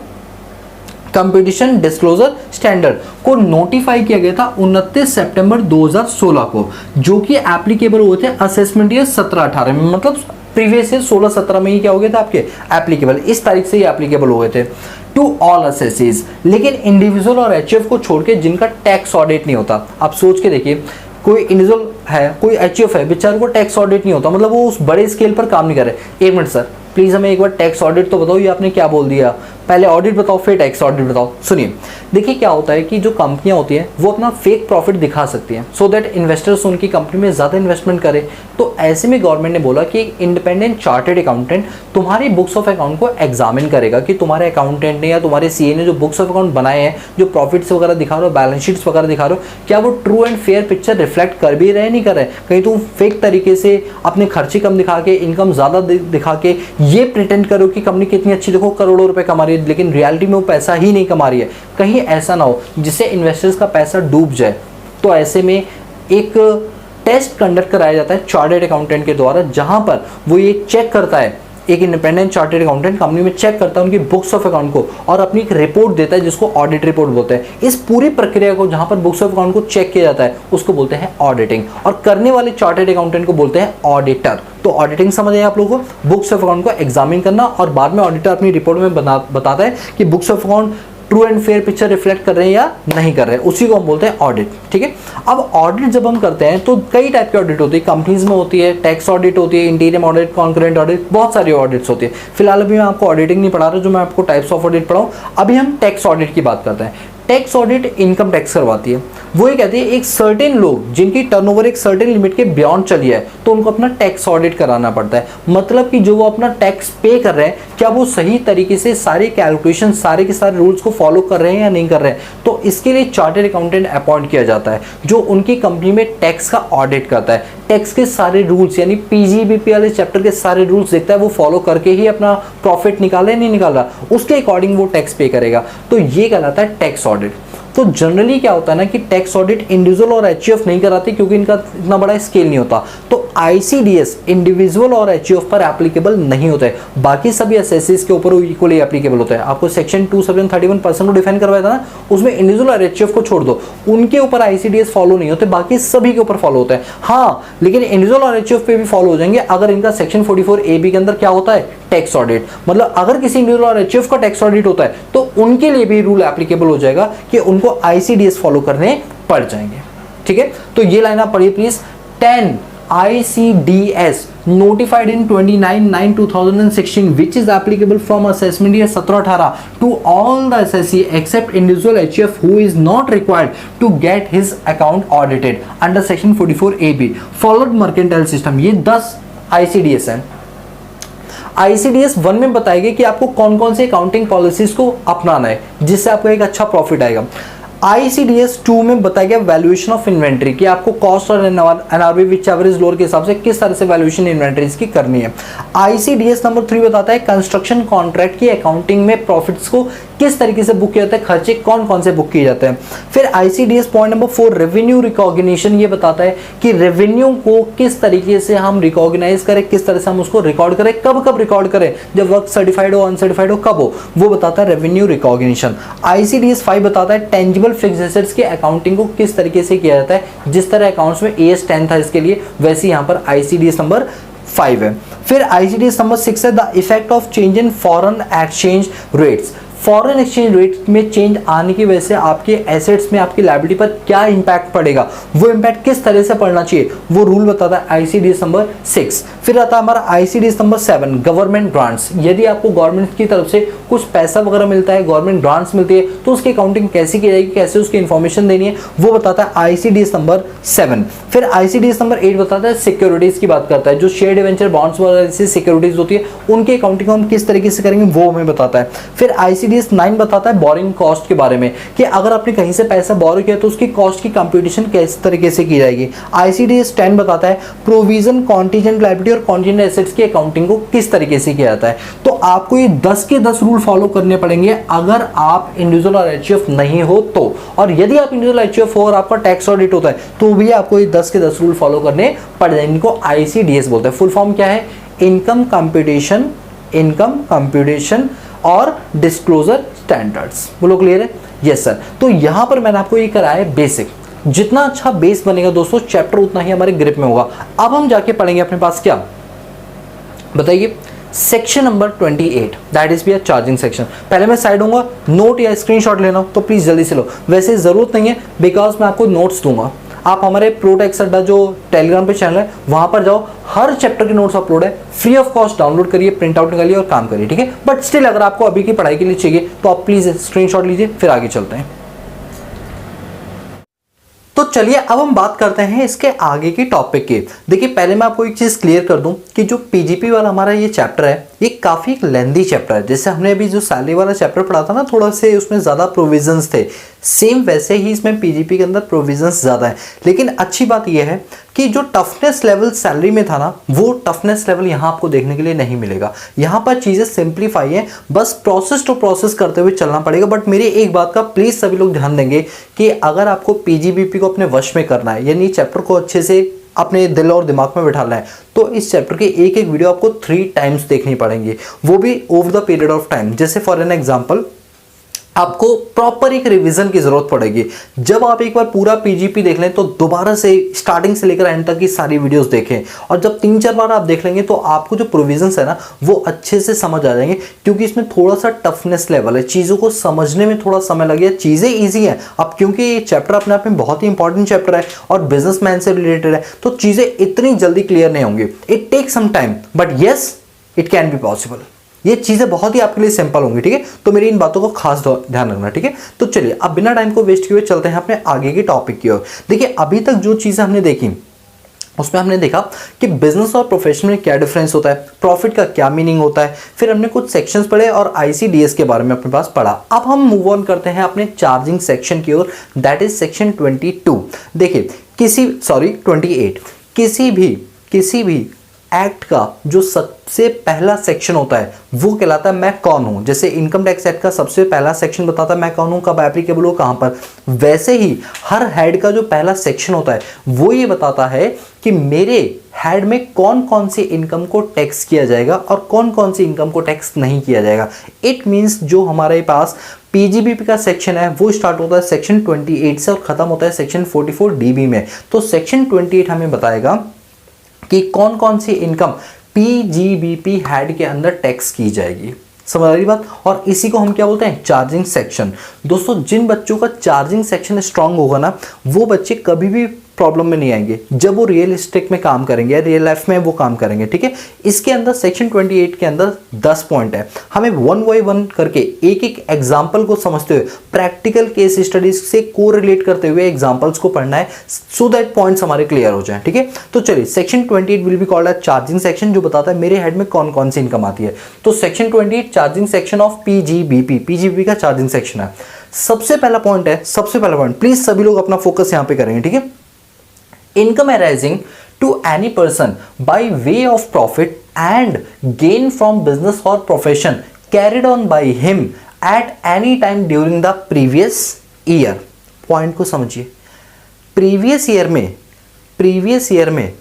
कंप्यूटेशन डिस्क्लोजर स्टैंडर्ड को नोटिफाई किया गया था 29 सितंबर 2016 को, जो कि एप्लीकेबल हुए थे असेसमेंट ईयर 17-18 में, मतलब प्रीवियस ईयर 16-17 में ही क्या हो गए थे आपके एप्लीकेबल, इस तारीख से ही एप्लीकेबल हुए थे टू ऑल असेसीज। लेकिन इंडिविजुअल और HUF को छोड़ के जिनका टैक्स ऑडिट नहीं होता, आप सोच के देखिए, कोई इंडिविजुअल है, कोई HUF है, बेचारे को टैक्स ऑडिट नहीं होता, मतलब वो उस बड़े स्केल पर काम नहीं कर रहे। एक मिनट सर प्लीज हमें एक बार टैक्स ऑडिट तो बताओ, ये आपने क्या बोल दिया, पहले ऑडिट बताओ फिर टैक्स ऑडिट बताओ। सुनिए, देखिए क्या होता है कि जो कंपनियां होती हैं वो अपना फेक प्रॉफिट दिखा सकती हैं सो दैट इन्वेस्टर्स उनकी कंपनी में ज़्यादा इन्वेस्टमेंट करें। तो ऐसे में गवर्नमेंट ने बोला कि इंडिपेंडेंट चार्टर्ड अकाउंटेंट तुम्हारी बुक्स ऑफ अकाउंट को एग्जामिन करेगा कि तुम्हारे अकाउंटेंट ने या तुम्हारे CA ने जो बुक्स ऑफ अकाउंट बनाए हैं, जो प्रॉफिट्स वगैरह दिखा रहे हो, बैलेंस शीट्स वगैरह दिखा रहे हो, क्या वो true and fair picture reflect कर भी रहे नहीं कर रहे। कहीं तुम फेक तरीके से अपने खर्चे कम दिखा के, इनकम ज़्यादा दिखा के ये प्रिटेंड करो कि कंपनी कितनी अच्छी, देखो करोड़ों रुपए कमा रही है, लेकिन रियलिटी में वो पैसा ही नहीं कमा रही है। कहीं ऐसा ना हो जिससे इन्वेस्टर्स का पैसा डूब जाए। तो ऐसे में एक टेस्ट कंडक्ट कराया जाता है चार्टर्ड अकाउंटेंट के द्वारा, जहां पर वो ये चेक करता है, एक इंडिपेंडेंट चार्टर्ड अकाउंटेंट कंपनी में चेक करता है उनकी बुक्स ऑफ अकाउंट को और अपनी एक रिपोर्ट देता है जिसको ऑडिट रिपोर्ट बोलते हैं। इस पूरी प्रक्रिया को जहां पर बुक्स ऑफ अकाउंट को चेक किया जाता है उसको बोलते हैं ऑडिटिंग, और करने वाले चार्टर्ड अकाउंटेंट को बोलते हैं ऑडिटर। तो ऑडिटिंग समझ आए आप लोगों को, बुक्स ऑफ अकाउंट को एग्जामिन करना और बाद में ऑडिटर अपनी रिपोर्ट में बताता है कि books of account true and fair picture reflect कर रहे हैं या नहीं कर रहे हैं, उसी को हम बोलते हैं ऑडिट, ठीक है। अब ऑडिट जब हम करते हैं तो कई टाइप की ऑडिट होती है, कंपनीज में होती है, टैक्स ऑडिट होती है, इंटीरियम ऑडिट, कॉन्करेंट ऑडिट, बहुत सारी ऑडिट्स होती है। फिलहाल अभी मैं आपको ऑडिटिंग नहीं पढ़ा रहा, जो मैं आपको टाइप्स ऑफ ऑडिट पढ़ाऊँ। अभी हम टैक्स ऑडिट की बात करते हैं। टैक्स ऑडिट इनकम टैक्स करवाती है, वो ये कहती है एक सर्टेन लोग जिनकी टर्नओवर एक सर्टेन लिमिट के बियॉन्ड चली है तो उनको अपना टैक्स ऑडिट कराना पड़ता है। मतलब कि जो वो अपना टैक्स पे कर रहे हैं क्या वो सही तरीके से सारे कैलकुलेशन, सारे के सारे रूल्स को फॉलो कर रहे हैं या नहीं कर रहे हैं। तो इसके लिए चार्टर्ड अकाउंटेंट अपॉइंट किया जाता है जो उनकी कंपनी में टैक्स का ऑडिट करता है, टैक्स के सारे रूल्स यानी PGBP वाले चैप्टर के सारे रूल्स देखता है, वो फॉलो करके ही अपना प्रॉफिट निकाला है नहीं निकाल रहा, उसके अकॉर्डिंग वो टैक्स पे करेगा। तो ये कहलाता है टैक्स ऑडिट। तो जनरली क्या होता है ना कि टैक्स ऑडिट इंडिविजुअल और HUF नहीं कराते क्योंकि इनका इतना बड़ा स्केल नहीं होता। तो ICDS इंडिविजुअल और HUF पर एप्लीकेबल नहीं होता है, बाकी सभी एसएससीज के ऊपर इक्वली एप्लीकेबल होता है। आपको सेक्शन 2731% को डिफाइन करवाया था ना, उसमें इंडिविजुअल और HUF को छोड़ दो, उनके ऊपर ICDS फॉलो नहीं होते, बाकी सभी के ऊपर फॉलो होता है। हाँ, लेकिन इंडिविजुअल और HUF पे भी फॉलो हो जाएंगे अगर इनका सेक्शन 44AB के अंदर क्या होता है, टैक्स ऑडिट। मतलब अगर किसी इंडिविजुअल और HUF का टैक्स ऑडिट होता है तो उनके लिए भी रूल एप्लीकेबल हो जाएगा कि उनको ICDS फॉलो करने पड़ जाएंगे। ठीक है, तो ये लाइन आप पढ़िए please. 10 ICDS notified in 29/9/2016 which is applicable from assessment year 17-18 to all the SSC except individual HUF who is not required to get his account audited under section 44AB followed mercantile system। ये 10 ICDS है। ICDS 1 में बताया गया कि आपको कौन कौन से अकाउंटिंग पॉलिसीज को अपनाना है जिससे आपको एक अच्छा प्रॉफिट आएगा। ICDS 2 में बताया गया वैल्यूएशन ऑफ इन्वेंट्री कि आपको कॉस्ट और एनआरवी विच एवरेज लोअर के हिसाब से किस तरह से वैल्यूएशन इन्वेंट्रीज की करनी है। ICDS नंबर 3 बताता है कंस्ट्रक्शन कॉन्ट्रैक्ट की अकाउंटिंग में प्रॉफिट्स को किस तरीके से बुक किया जाता है, खर्चे कौन कौन से बुक किए जाते हैं। फिर ICDS point number 4 revenue recognition, ये बताता है कि रेवेन्यू को किस तरीके से हम रिकॉग्नाइज करें, किस तरह से हम उसको रिकॉर्ड करें, कब कब रिकॉर्ड करें, जब वर्क सर्टिफाइड हो अनसर्टिफाइड हो कब हो, वो बताता है रेवेन्यू रिकॉग्निशन। ICDS 5 बताता है टेंजिबल फिक्स्ड एसेट्स की अकाउंटिंग को किस तरीके से किया जाता है, जिस तरह अकाउंट्स में AS 10 था इसके लिए, वैसे यहाँ पर ICDS नंबर 5 है। फिर ICDS नंबर 6 है the effect of change in foreign exchange rates. Foreign exchange rate में चेंज आने की वजह से आपके एसेट्स में आपकी लायबिलिटी पर क्या इंपैक्ट पड़ेगा, वो इंपैक्ट किस तरह से पड़ना चाहिए, वो रूल बताता है ICDS नंबर 6। फिर आता है हमारा ICDS नंबर 7 गवर्नमेंट ग्रांट्स। यदि आपको गवर्नमेंट की तरफ से कुछ पैसा वगैरह मिलता है, गवर्नमेंट ग्रांट्स मिलती है, तो उसकी अकाउंटिंग कैसे की जाएगी, कैसे उसकी इन्फॉर्मेशन देनी है, वो बताता है ICDS नंबर 7। फिर ICDS नंबर 8 बताता है सिक्योरिटीज की बात करता है, जो शेयर डिवेंचर बॉन्ड्स वगैरह जैसी सिक्योरिटीज होती है उनकी अकाउंटिंग हम किस तरीके से करेंगे वो हमें बताता है। फिर ICDS 9 बताता है बोरिंग कॉस्ट के बारे में कि अगर आपने कहीं से पैसा बोरो किया तो उसकी कॉस्ट की कंप्यूटेशन किस तरीके से की जाएगी। ICDS 10 बताता है प्रोविजन कॉन्टीजेंट लायबिलिटी और कॉन्टीजेंट एसेट्स की अकाउंटिंग को किस तरीके से किया जाता है। तो आपको ये 10 के 10 रूल फॉलो करने पड़ेंगे अगर आप इंडिविजुअल और HUF नहीं हो तो, और यदि आप इंडिविजुअल HUF हो और आपका टैक्स ऑडिट होता है तो भी आपको ये 10 के 10 रूल फॉलो करने पड़ जाएंगे। इनको ICDS बोलते हैं। फुल फॉर्म क्या है, इनकम कंप्यूटेशन और डिस्क्लोजर स्टैंडर्ड्स। बोलो क्लियर है? Yes sir. तो यहां पर मैंने आपको ये कराया है बेसिक। जितना अच्छा बेस बनेगा दोस्तों चैप्टर उतना ही हमारे ग्रिप में होगा। अब हम जाके पढ़ेंगे अपने पास क्या, बताइए, section number 28 that is be a charging section. पहले मैं साइड होऊंगा, नोट या स्क्रीनशॉट लेना तो प्लीज जल्दी से लो। वैसे जरूरत नहीं है बिकॉज मैं आपको नोट्स दूंगा। आप हमारे प्रोटेक्स अड्डा जो टेलीग्राम पे चैनल है वहां पर जाओ, हर चैप्टर के नोट्स अपलोड है, फ्री ऑफ कॉस्ट डाउनलोड करिए, प्रिंट आउट निकालिए और काम करिए। ठीक है, बट स्टिल अगर आपको अभी की पढ़ाई के लिए चाहिए तो आप प्लीज स्क्रीनशॉट लीजिए, फिर आगे चलते हैं। तो चलिए अब हम बात करते हैं इसके आगे की टॉपिक की। देखिए पहले मैं आपको एक चीज क्लियर कर दूं कि जो PGP वाला हमारा ये चैप्टर है ये काफी एक लेंथी चैप्टर है। जैसे हमने अभी जो सैलरी वाला चैप्टर पढ़ा था ना, थोड़ा से उसमें ज्यादा प्रोविजंस थे, सेम वैसे ही इसमें PGP के अंदर प्रोविजंस ज्यादा है। लेकिन अच्छी बात यह है कि जो टफनेस लेवल सैलरी में था ना, वो टफनेस लेवल यहाँ आपको देखने के लिए नहीं मिलेगा। यहाँ पर चीजें सिंप्लीफाई है, बस प्रोसेस टू प्रोसेस करते हुए चलना पड़ेगा। बट मेरी एक बात का प्लीज सभी लोग ध्यान देंगे कि अगर आपको PGBP को अपने वश में करना है, यानी चैप्टर को अच्छे से अपने दिल और दिमाग में बिठाना है, तो इस चैप्टर के एक एक वीडियो आपको 3 टाइम्स देखनी पड़ेंगी, वो भी over the period of time. जैसे फॉर एन एग्जांपल आपको प्रॉपर एक रिवीजन की जरूरत पड़ेगी। जब आप एक बार पूरा PGP देख लें तो दोबारा से स्टार्टिंग से लेकर एंड तक की सारी वीडियोस देखें, और जब 3-4 बार आप देख लेंगे तो आपको जो प्रोविजंस है ना वो अच्छे से समझ आ जाएंगे, क्योंकि इसमें थोड़ा सा टफनेस लेवल है, चीज़ों को समझने में थोड़ा समय लगेगा। चीज़ें ईजी है अब, क्योंकि ये चैप्टर अपने आप में बहुत ही इंपॉर्टेंट चैप्टर है और बिजनेसमैन से रिलेटेड है, तो चीज़ें इतनी जल्दी क्लियर नहीं होंगी। It take some time but yes it can be possible. ये चीजें बहुत ही आपके लिए सिंपल होंगी। ठीक है, तो मेरी इन बातों को खास ध्यान रखना। ठीक है, तो चलिए अब बिना टाइम को वेस्ट किए चलते हैं अपने आगे के टॉपिक की ओर। देखिए अभी तक जो चीजें हमने देखी उसमें हमने देखा कि बिजनेस और प्रोफेशन में क्या डिफरेंस होता है, प्रॉफिट का क्या मीनिंग होता है, फिर हमने कुछ सेक्शंस पढ़े और ICDS के बारे में अपने पास पढ़ा। अब हम मूव ऑन करते हैं अपने चार्जिंग सेक्शन की ओर, दैट इज सेक्शन 22। देखिए 28 किसी भी एक्ट का जो सबसे पहला सेक्शन होता है वो कहलाता है मैं कौन हूं। जैसे इनकम टैक्स एक्ट का सबसे पहला सेक्शन बताता है मैं कौन हूं, कब एप्लीकेबल हो, कहां पर। वैसे ही हर हेड का जो पहला सेक्शन होता है वो ये बताता है कि मेरे हेड में कौन कौन सी इनकम को टैक्स किया जाएगा और कौन कौन सी इनकम को टैक्स नहीं किया जाएगा। इट मींस जो हमारे पास पीजीबीपी का सेक्शन है वो स्टार्ट होता है सेक्शन 28 से और खत्म होता है सेक्शन 44 डीबी में। तो सेक्शन 28 हमें बताएगा कि कौन कौन सी इनकम पीजीबीपी हेड के अंदर टैक्स की जाएगी। समझ आ रही बात। और इसी को हम क्या बोलते हैं, चार्जिंग सेक्शन। दोस्तों जिन बच्चों का चार्जिंग सेक्शन स्ट्रांग होगा ना वो बच्चे कभी भी प्रॉब्लम में नहीं आएंगे जब वो रियल एस्टेट में काम करेंगे या रियल लाइफ में वो काम करेंगे। ठीक है, इसके अंदर सेक्शन 28 के अंदर 10 पॉइंट है। हमें वन बाय वन करके एक एक एग्जांपल को समझते हुए प्रैक्टिकल केस स्टडीज से कोरिलेट करते हुए एग्जांपल्स को पढ़ना है सो दैट पॉइंट्स हमारे क्लियर हो जाए। ठीक है, तो चलिए section 28 will be called as charging section, जो बताता है मेरे हेड में कौन कौन सी इनकम आती है। तो section 28 charging section of PGBP, PGBP का चार्जिंग सेक्शन है। सबसे पहला पॉइंट है, सबसे पहला पॉइंट प्लीज सभी लोग अपना फोकस यहां पे करेंगे। ठीक है, income arising to any person by way of profit and gain from business or profession carried on by him at any time during the previous year। Point को समझिए, प्रीवियस ईयर में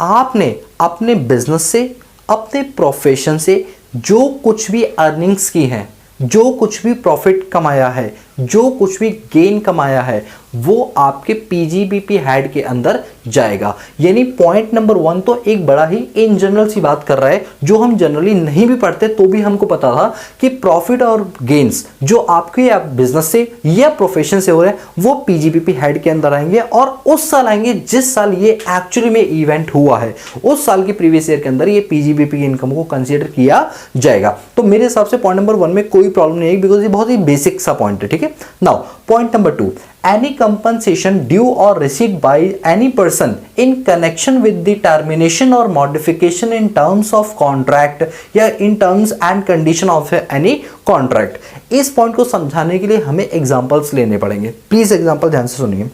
आपने अपने बिजनेस से, अपने प्रोफेशन से जो कुछ भी अर्निंग्स की हैं, जो कुछ भी प्रॉफिट कमाया है, जो कुछ भी गेन कमाया है वो आपके पीजीबीपी हेड के अंदर जाएगा। यानी पॉइंट नंबर 1 तो एक बड़ा ही इन जनरल सी बात कर रहा है जो हम जनरली नहीं भी पढ़ते तो भी हमको पता था कि प्रॉफिट और गेन्स जो आपके या बिजनेस से या प्रोफेशन से हो रहे हैं वो पीजीबीपी हेड के अंदर आएंगे और उस साल आएंगे जिस साल ये एक्चुअली में इवेंट हुआ है, उस साल की प्रीवियस ईयर के अंदर ये पीजीबीपी की इनकम को कंसीडर किया जाएगा। तो मेरे हिसाब से पॉइंट नंबर 1 में कोई प्रॉब्लम नहीं है बिकॉज ये बहुत ही बेसिक सा पॉइंट है। ठीक है, now point number 2, any compensation due or received by any person in connection with the termination or modification in terms of contract या in terms and condition of any contract। इस point को समझाने के लिए हमें एग्जांपल्स लेने पड़ेंगे। Please example ध्यान से सुनिए।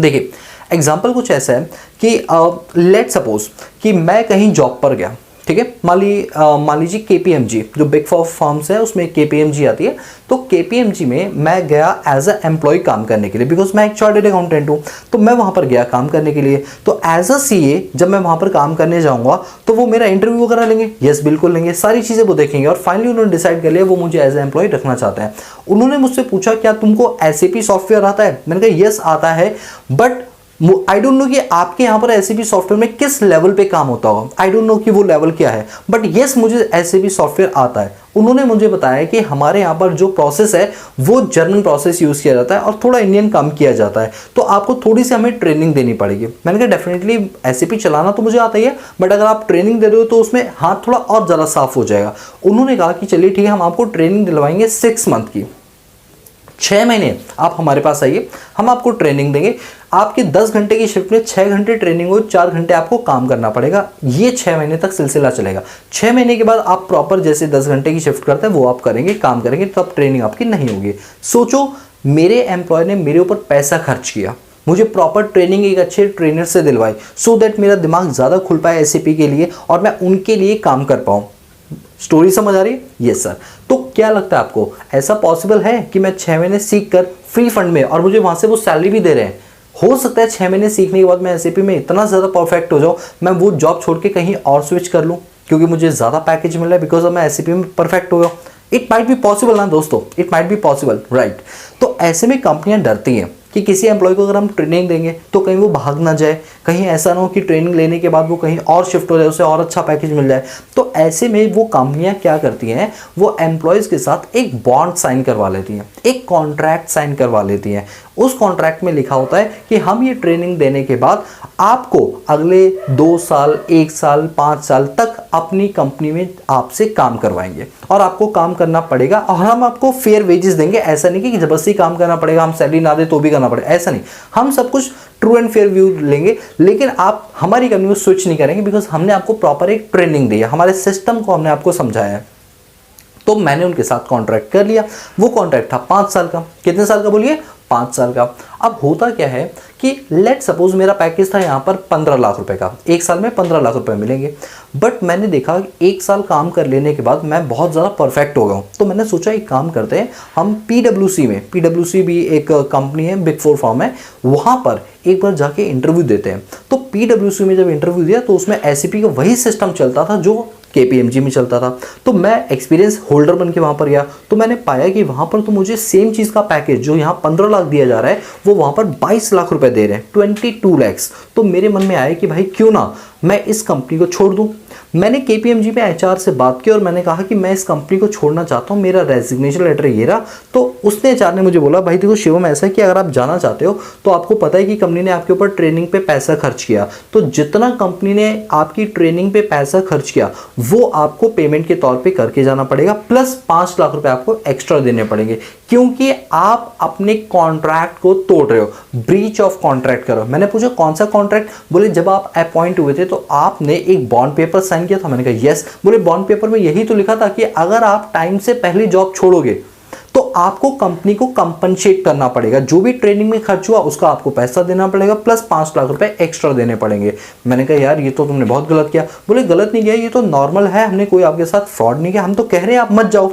देखिए एग्जांपल कुछ ऐसा है कि लेट सपोज कि मैं कहीं जॉब पर गया। ठीक है, मान लीजिए केपीएमजी जो बिग फोर फर्म्स है उसमें केपीएमजी आती है। तो केपीएमजी में मैं गया एज अ एम्प्लॉय काम करने के लिए बिकॉज मैं एक चार्टर्ड अकाउंटेंट हूँ। तो मैं वहाँ पर गया काम करने के लिए। तो एज अ सीए जब मैं वहाँ पर काम करने जाऊँगा तो वो मेरा इंटरव्यू वगैरह लेंगे। यस बिल्कुल लेंगे, सारी चीज़ें वो देखेंगे और फाइनली उन्होंने डिसाइड कर लिया वो मुझे एज ए एम्प्लॉय रखना चाहते हैं। उन्होंने मुझसे पूछा क्या तुमको एसएपी सॉफ्टवेयर आता है? मैंने कहा यस आता है, बट आई डोंट नो कि आपके यहाँ पर एसएपी सॉफ्टवेयर में किस लेवल पे काम होता होगा। आई डोंट नो कि वो लेवल क्या है, बट यस मुझे एसएपी सॉफ्टवेयर आता है। उन्होंने मुझे बताया कि हमारे यहाँ पर जो प्रोसेस है वो जर्मन प्रोसेस यूज किया जाता है और थोड़ा इंडियन कम किया जाता है, तो आपको थोड़ी सी हमें ट्रेनिंग देनी पड़ेगी। मैंने कहा डेफिनेटली एसएपी चलाना तो मुझे आता ही है, बट अगर आप ट्रेनिंग दे रहे हो तो उसमें हाथ थोड़ा और ज़्यादा साफ हो जाएगा। उन्होंने कहा कि चलिए ठीक है, हम आपको ट्रेनिंग दिलवाएंगे 6 मंथ की, 6 महीने आप हमारे पास आइए, हम आपको ट्रेनिंग देंगे। आपके 10 घंटे की शिफ्ट में 6 घंटे ट्रेनिंग हो, 4 घंटे आपको काम करना पड़ेगा। ये 6 महीने तक सिलसिला चलेगा। 6 महीने के बाद आप प्रॉपर जैसे 10 घंटे की शिफ्ट करते हैं वो आप करेंगे, काम करेंगे, तब ट्रेनिंग आपकी नहीं होगी। सोचो मेरे एम्प्लॉय ने मेरे ऊपर पैसा खर्च किया, मुझे प्रॉपर ट्रेनिंग एक अच्छे ट्रेनर से दिलवाई सो दैट मेरा दिमाग ज़्यादा खुल पाए एसएपी के लिए और मैं उनके लिए काम कर पाऊँ। स्टोरी समझ आ रही है? Yes sir. तो क्या लगता है आपको ऐसा पॉसिबल है कि मैं 6 महीने सीख कर फ्री फंड में और मुझे वहां से वो सैलरी भी दे रहे हैं, हो सकता है 6 महीने सीखने के बाद मैं एसएपी में इतना ज़्यादा परफेक्ट हो जाऊँ मैं वो जॉब छोड़ के कहीं और स्विच कर लूँ क्योंकि मुझे ज़्यादा पैकेज मिल रहा है बिकॉज मैं एसएपी में परफेक्ट हो गया। इट माइट बी पॉसिबल ना दोस्तों, it might be possible, right. तो ऐसे में कंपनियां डरती हैं कि किसी एम्प्लॉय को अगर हम ट्रेनिंग देंगे तो कहीं वो भाग ना जाए, कहीं ऐसा ना हो कि ट्रेनिंग लेने के बाद वो कहीं और शिफ्ट हो जाए, उसे और अच्छा पैकेज मिल जाए। तो ऐसे में वो कंपनियां क्या करती हैं, वो एम्प्लॉयज़ के साथ एक बॉन्ड साइन करवा लेती हैं, एक कॉन्ट्रैक्ट साइन करवा लेती हैं। उस कॉन्ट्रैक्ट में लिखा होता है कि हम ये ट्रेनिंग देने के बाद आपको अगले 2 साल, 1 साल, 5 साल तक अपनी कंपनी में आपसे काम करवाएंगे और आपको काम करना पड़ेगा और हम आपको फेयर वेजेस देंगे। ऐसा नहीं कि जबरदस्ती काम करना पड़ेगा, हम सैलरी ना दे तो भी करना पड़ेगा, ऐसा नहीं। हम सब कुछ ट्रू एंड फेयर व्यू लेंगे, लेकिन आप हमारी कंपनी में स्विच नहीं करेंगे बिकॉज हमने आपको प्रॉपर एक ट्रेनिंग दी है, हमारे सिस्टम को हमने आपको समझाया है। तो मैंने उनके साथ कॉन्ट्रैक्ट कर लिया। वो कॉन्ट्रैक्ट था 5 साल का। कितने साल का बोलिए? 5 साल का। अब होता क्या है कि लेट सपोज मेरा पैकेज था यहाँ पर 15 लाख रुपए का, एक साल में 15 लाख रुपए मिलेंगे। बट मैंने देखा कि एक साल काम कर लेने के बाद मैं बहुत ज़्यादा परफेक्ट हो गया हूँ, तो मैंने सोचा एक काम करते हैं, हम PwC में, PwC भी एक कंपनी है, बिग 4 फर्म है, वहाँ पर एक बार जाके इंटरव्यू देते हैं। तो PwC में जब इंटरव्यू दिया तो उसमें SAP का वही सिस्टम चलता था जो KPMG में चलता था। तो मैं एक्सपीरियंस होल्डर बन के वहाँ पर गया, तो मैंने पाया कि वहाँ पर तो मुझे सेम चीज़ का पैकेज जो यहाँ 15 लाख दिया जा रहा है वो वहाँ पर 22 लाख रुपए दे रहे हैं, 22 लैक्स। तो मेरे मन में आया कि भाई क्यों ना मैं इस कंपनी को छोड़ दूँ। मैंने KPMG में HR से बात की और मैंने कहा कि मैं इस कंपनी को छोड़ना चाहता हूँ, मेरा रेजिग्नेशन लेटर ये रहा। तो उसने HR ने मुझे बोला भाई देखो शिवम, ऐसा है कि अगर आप जाना चाहते हो तो आपको पता है कि कंपनी ने आपके ऊपर ट्रेनिंग पे पैसा खर्च किया, तो जितना कंपनी ने आपकी ट्रेनिंग पे पैसा खर्च किया वो आपको पेमेंट के तौर पे करके जाना पड़ेगा, प्लस 5 लाख रुपए आपको एक्स्ट्रा देने पड़ेंगे, क्योंकि आप अपने कॉन्ट्रैक्ट को तोड़ रहे हो, ब्रीच ऑफ कॉन्ट्रैक्ट कर रहे हो। मैंने पूछा कौन सा कॉन्ट्रैक्ट? बोले जब आप अपॉइंट हुए थे तो आपने एक बॉन्ड पेपर साइन किया था। मैंने कहा यस। बोले बॉन्ड पेपर में यही तो लिखा था कि अगर आप टाइम से पहले जॉब छोड़ोगे तो आपको कंपनी को कंपनसेट करना पड़ेगा, जो भी ट्रेनिंग में खर्च हुआ उसका आपको पैसा देना पड़ेगा, प्लस 5 लाख रुपए एक्स्ट्रा देने पड़ेंगे। मैंने कहा यार ये तो तुमने बहुत गलत किया। बोले गलत नहीं किया, ये तो नॉर्मल है, हमने कोई आपके साथ फ्रॉड नहीं किया, हम तो कह रहे हैं आप मत जाओ,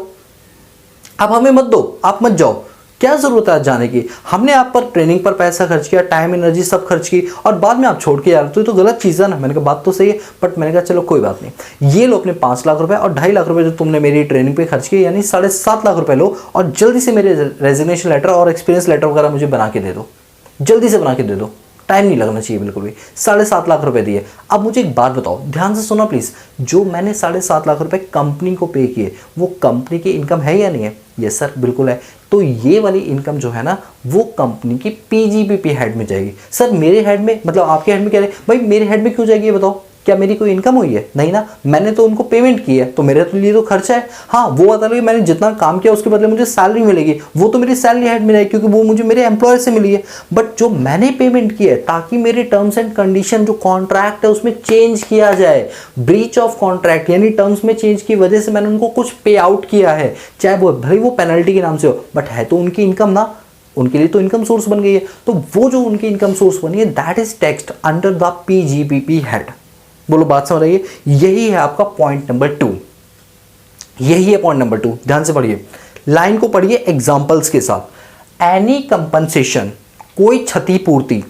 आप हमें मत दो, आप मत जाओ, क्या जरूरत है जाने की? हमने आप पर ट्रेनिंग पर पैसा खर्च किया, टाइम एनर्जी सब खर्च की, और बाद में आप छोड़ के यार तो ये तो गलत चीज़ है ना। मैंने कहा बात तो सही है, बट मैंने कहा चलो कोई बात नहीं, ये लो अपने 5 लाख रुपए और 2.5 लाख रुपए जो तुमने मेरी ट्रेनिंग पे खर्च किए, यानी 7.5 लाख रुपए लो और जल्दी से मेरे रेजिग्नेशन लेटर और एक्सपीरियंस लेटर वगैरह मुझे बना के दे दो, जल्दी से बना के दे दो, टाइम नहीं लगना चाहिए बिल्कुल भी। 7.5 लाख रुपए दिए। अब मुझे एक बात बताओ, ध्यान से सुना प्लीज, जो मैंने 7.5 लाख रुपए कंपनी को पे किए वो कंपनी की इनकम है या नहीं है? यस सर बिल्कुल है। तो ये वाली इनकम जो है ना वो कंपनी की PGBP हेड में जाएगी। सर मेरे हेड में, मतलब आपके हेड में कह रहे भाई मेरे हेड में क्यों जाएगी ये बताओ, क्या मेरी कोई इनकम हुई है? नहीं ना, मैंने तो उनको पेमेंट की है, तो मेरे लिए तो खर्चा है। हाँ वो बता लो मैंने जितना काम किया उसके बदले मुझे सैलरी मिलेगी, वो तो मेरी सैलरी हेड में रहेगी क्योंकि वो मुझे मेरे एम्प्लॉयर से मिली है। बट जो मैंने पेमेंट की है ताकि मेरे टर्म्स एंड कंडीशन जो कॉन्ट्रैक्ट है उसमें चेंज किया जाए, ब्रीच ऑफ कॉन्ट्रैक्ट यानी टर्म्स में चेंज की वजह से मैंने उनको कुछ पे आउट किया है, चाहे वो भले वो पेनल्टी के नाम से हो, बट है तो उनकी इनकम ना, उनके लिए तो इनकम सोर्स बन गई है। तो वो जो उनकी इनकम सोर्स बनी है that is taxed under the PGBP head. बोलो बात समझ रही है? यही है आपका पॉइंट नंबर 2, यही है पॉइंट नंबर 2। ध्यान से पढ़िए, लाइन को पढ़िए एग्जांपल्स के साथ। एनी कंपनसेशन, कोई क्षतिपूर्ति,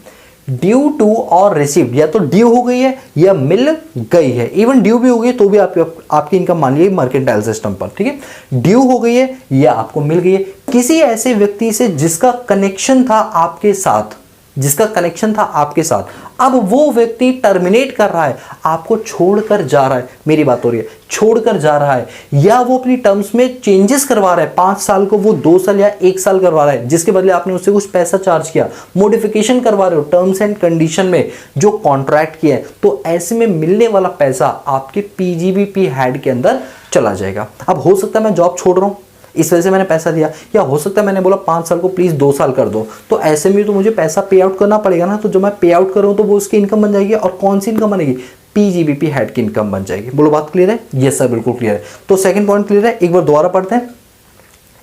ड्यू टू और रिसीव्ड, या तो ड्यू हो गई है या मिल गई है, इवन ड्यू भी हो गई तो भी आपकी इनकम मान लीजिए मर्केंटाइल सिस्टम पर, ठीक है, ड्यू हो गई है या आपको मिल गई है किसी ऐसे व्यक्ति से जिसका कनेक्शन था आपके साथ, जिसका कनेक्शन था आपके साथ, अब वो व्यक्ति टर्मिनेट कर रहा है, आपको छोड़कर जा रहा है, मेरी बात हो रही है, छोड़कर जा रहा है, या वो अपनी टर्म्स में चेंजेस करवा रहा है, 5 साल को वो 2 साल या 1 साल करवा रहा है, जिसके बदले आपने उससे कुछ पैसा चार्ज किया, मॉडिफिकेशन करवा रहे हो टर्म्स एंड कंडीशन में जो कॉन्ट्रैक्ट किया है, तो ऐसे में मिलने वाला पैसा आपके PGBP हेड के अंदर चला जाएगा। अब हो सकता है मैं जॉब छोड़ रहा हूं, इस वजह से मैंने पैसा दिया, या हो सकता है मैंने बोला 5 साल को प्लीज 2 साल कर दो, तो ऐसे में तो मुझे पैसा पे आउट करना पड़ेगा ना। तो जब मैं पे आउट करूँ तो वो उसकी इनकम बन जाएगी, और कौन सी इनकम बनेगी? PGBP हेड की इनकम बन जाएगी। बोलो बात क्लियर है? यस सर बिल्कुल क्लियर है। तो सेकंड पॉइंट क्लियर है, एक बार दोबारा पढ़ते हैं।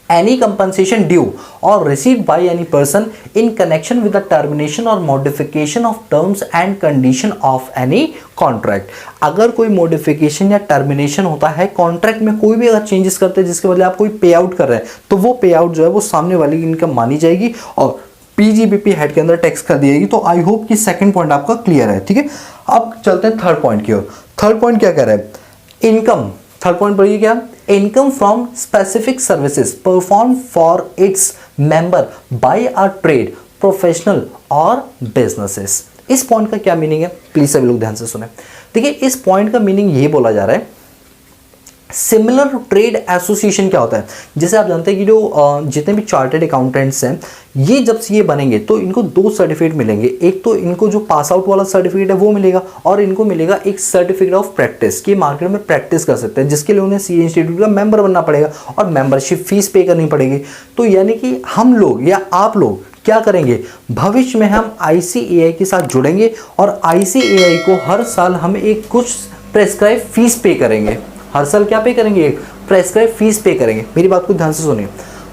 Any compensation due or received by any person in connection with the termination or modification of terms and condition of any contract। अगर कोई modification या termination होता है कॉन्ट्रैक्ट में, कोई भी अगर चेंजेस करते हैं जिसके बदले आप कोई पे आउट कर रहे हैं, तो वो पे आउट जो है वो सामने वाली इनकम मानी जाएगी और PGBP हेड के अंदर टैक्स कर दी जाएगी। तो आई होप कि सेकंड पॉइंट आपका क्लियर है, ठीक है। अब चलते हैं थर्ड पॉइंट की ओर। थर्ड पॉइंट क्या कह रहा है? इनकम। थर्ड पॉइंट पढ़िए क्या? Income from specific services perform for its member by a trade professional or businesses. इस पॉइंट का क्या मीनिंग है प्लीज सभी लोग ध्यान से सुने। देखिए इस पॉइंट का मीनिंग ये बोला जा रहा है, सिमिलर ट्रेड एसोसिएशन क्या होता है, जैसे आप जानते हैं कि जो जितने भी चार्टर्ड अकाउंटेंट्स हैं ये जब से ये बनेंगे तो इनको 2 सर्टिफिकेट मिलेंगे। एक तो इनको जो पास आउट वाला सर्टिफिकेट है वो मिलेगा, और इनको मिलेगा एक सर्टिफिकेट ऑफ प्रैक्टिस कि मार्केट में प्रैक्टिस कर सकते हैं, जिसके लिए उन्हें CA इंस्टीट्यूट का मेंबर बनना पड़ेगा और मेंबरशिप फीस पे करनी पड़ेगी। तो यानी कि हम लोग या आप लोग क्या करेंगे, भविष्य में हम ICAI के साथ जुड़ेंगे और ICAI को हर साल हम एक कुछ प्रेस्क्राइब फीस पे करेंगे। हर साल क्या पे करेंगे? एक प्रेस्क्राइब फीस पे करेंगे। मेरी बात को ध्यान से सुनिए,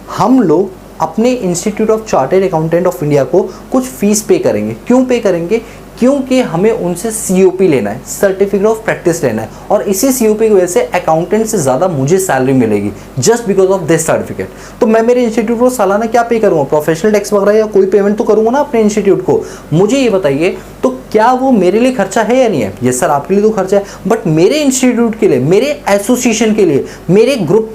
हम लोग अपने institute of chartered accountant of India को कुछ फीस पे करेंगे। क्यों पे करेंगे? क्योंकि हमें उनसे COP लेना है, सर्टिफिकेट ऑफ प्रैक्टिस लेना है, और इसी COP की वजह से अकाउंटेंट से ज़्यादा मुझे सैलरी मिलेगी just because of this certificate. तो मैं मेरे इंस्टीट्यूट को सालाना क्या पे करूँगा? प्रोफेशनल टैक्स वगैरह या कोई पेमेंट तो करूँगा ना अपने इंस्टीट्यूट को। मुझे ये बताइए, तो क्या वो मेरे लिए खर्चा है या नहीं है? यस सर, आपके लिए तो खर्चा है, बट मेरे इंस्टीट्यूट के लिए, मेरे एसोसिएशन के लिए, मेरे ग्रुप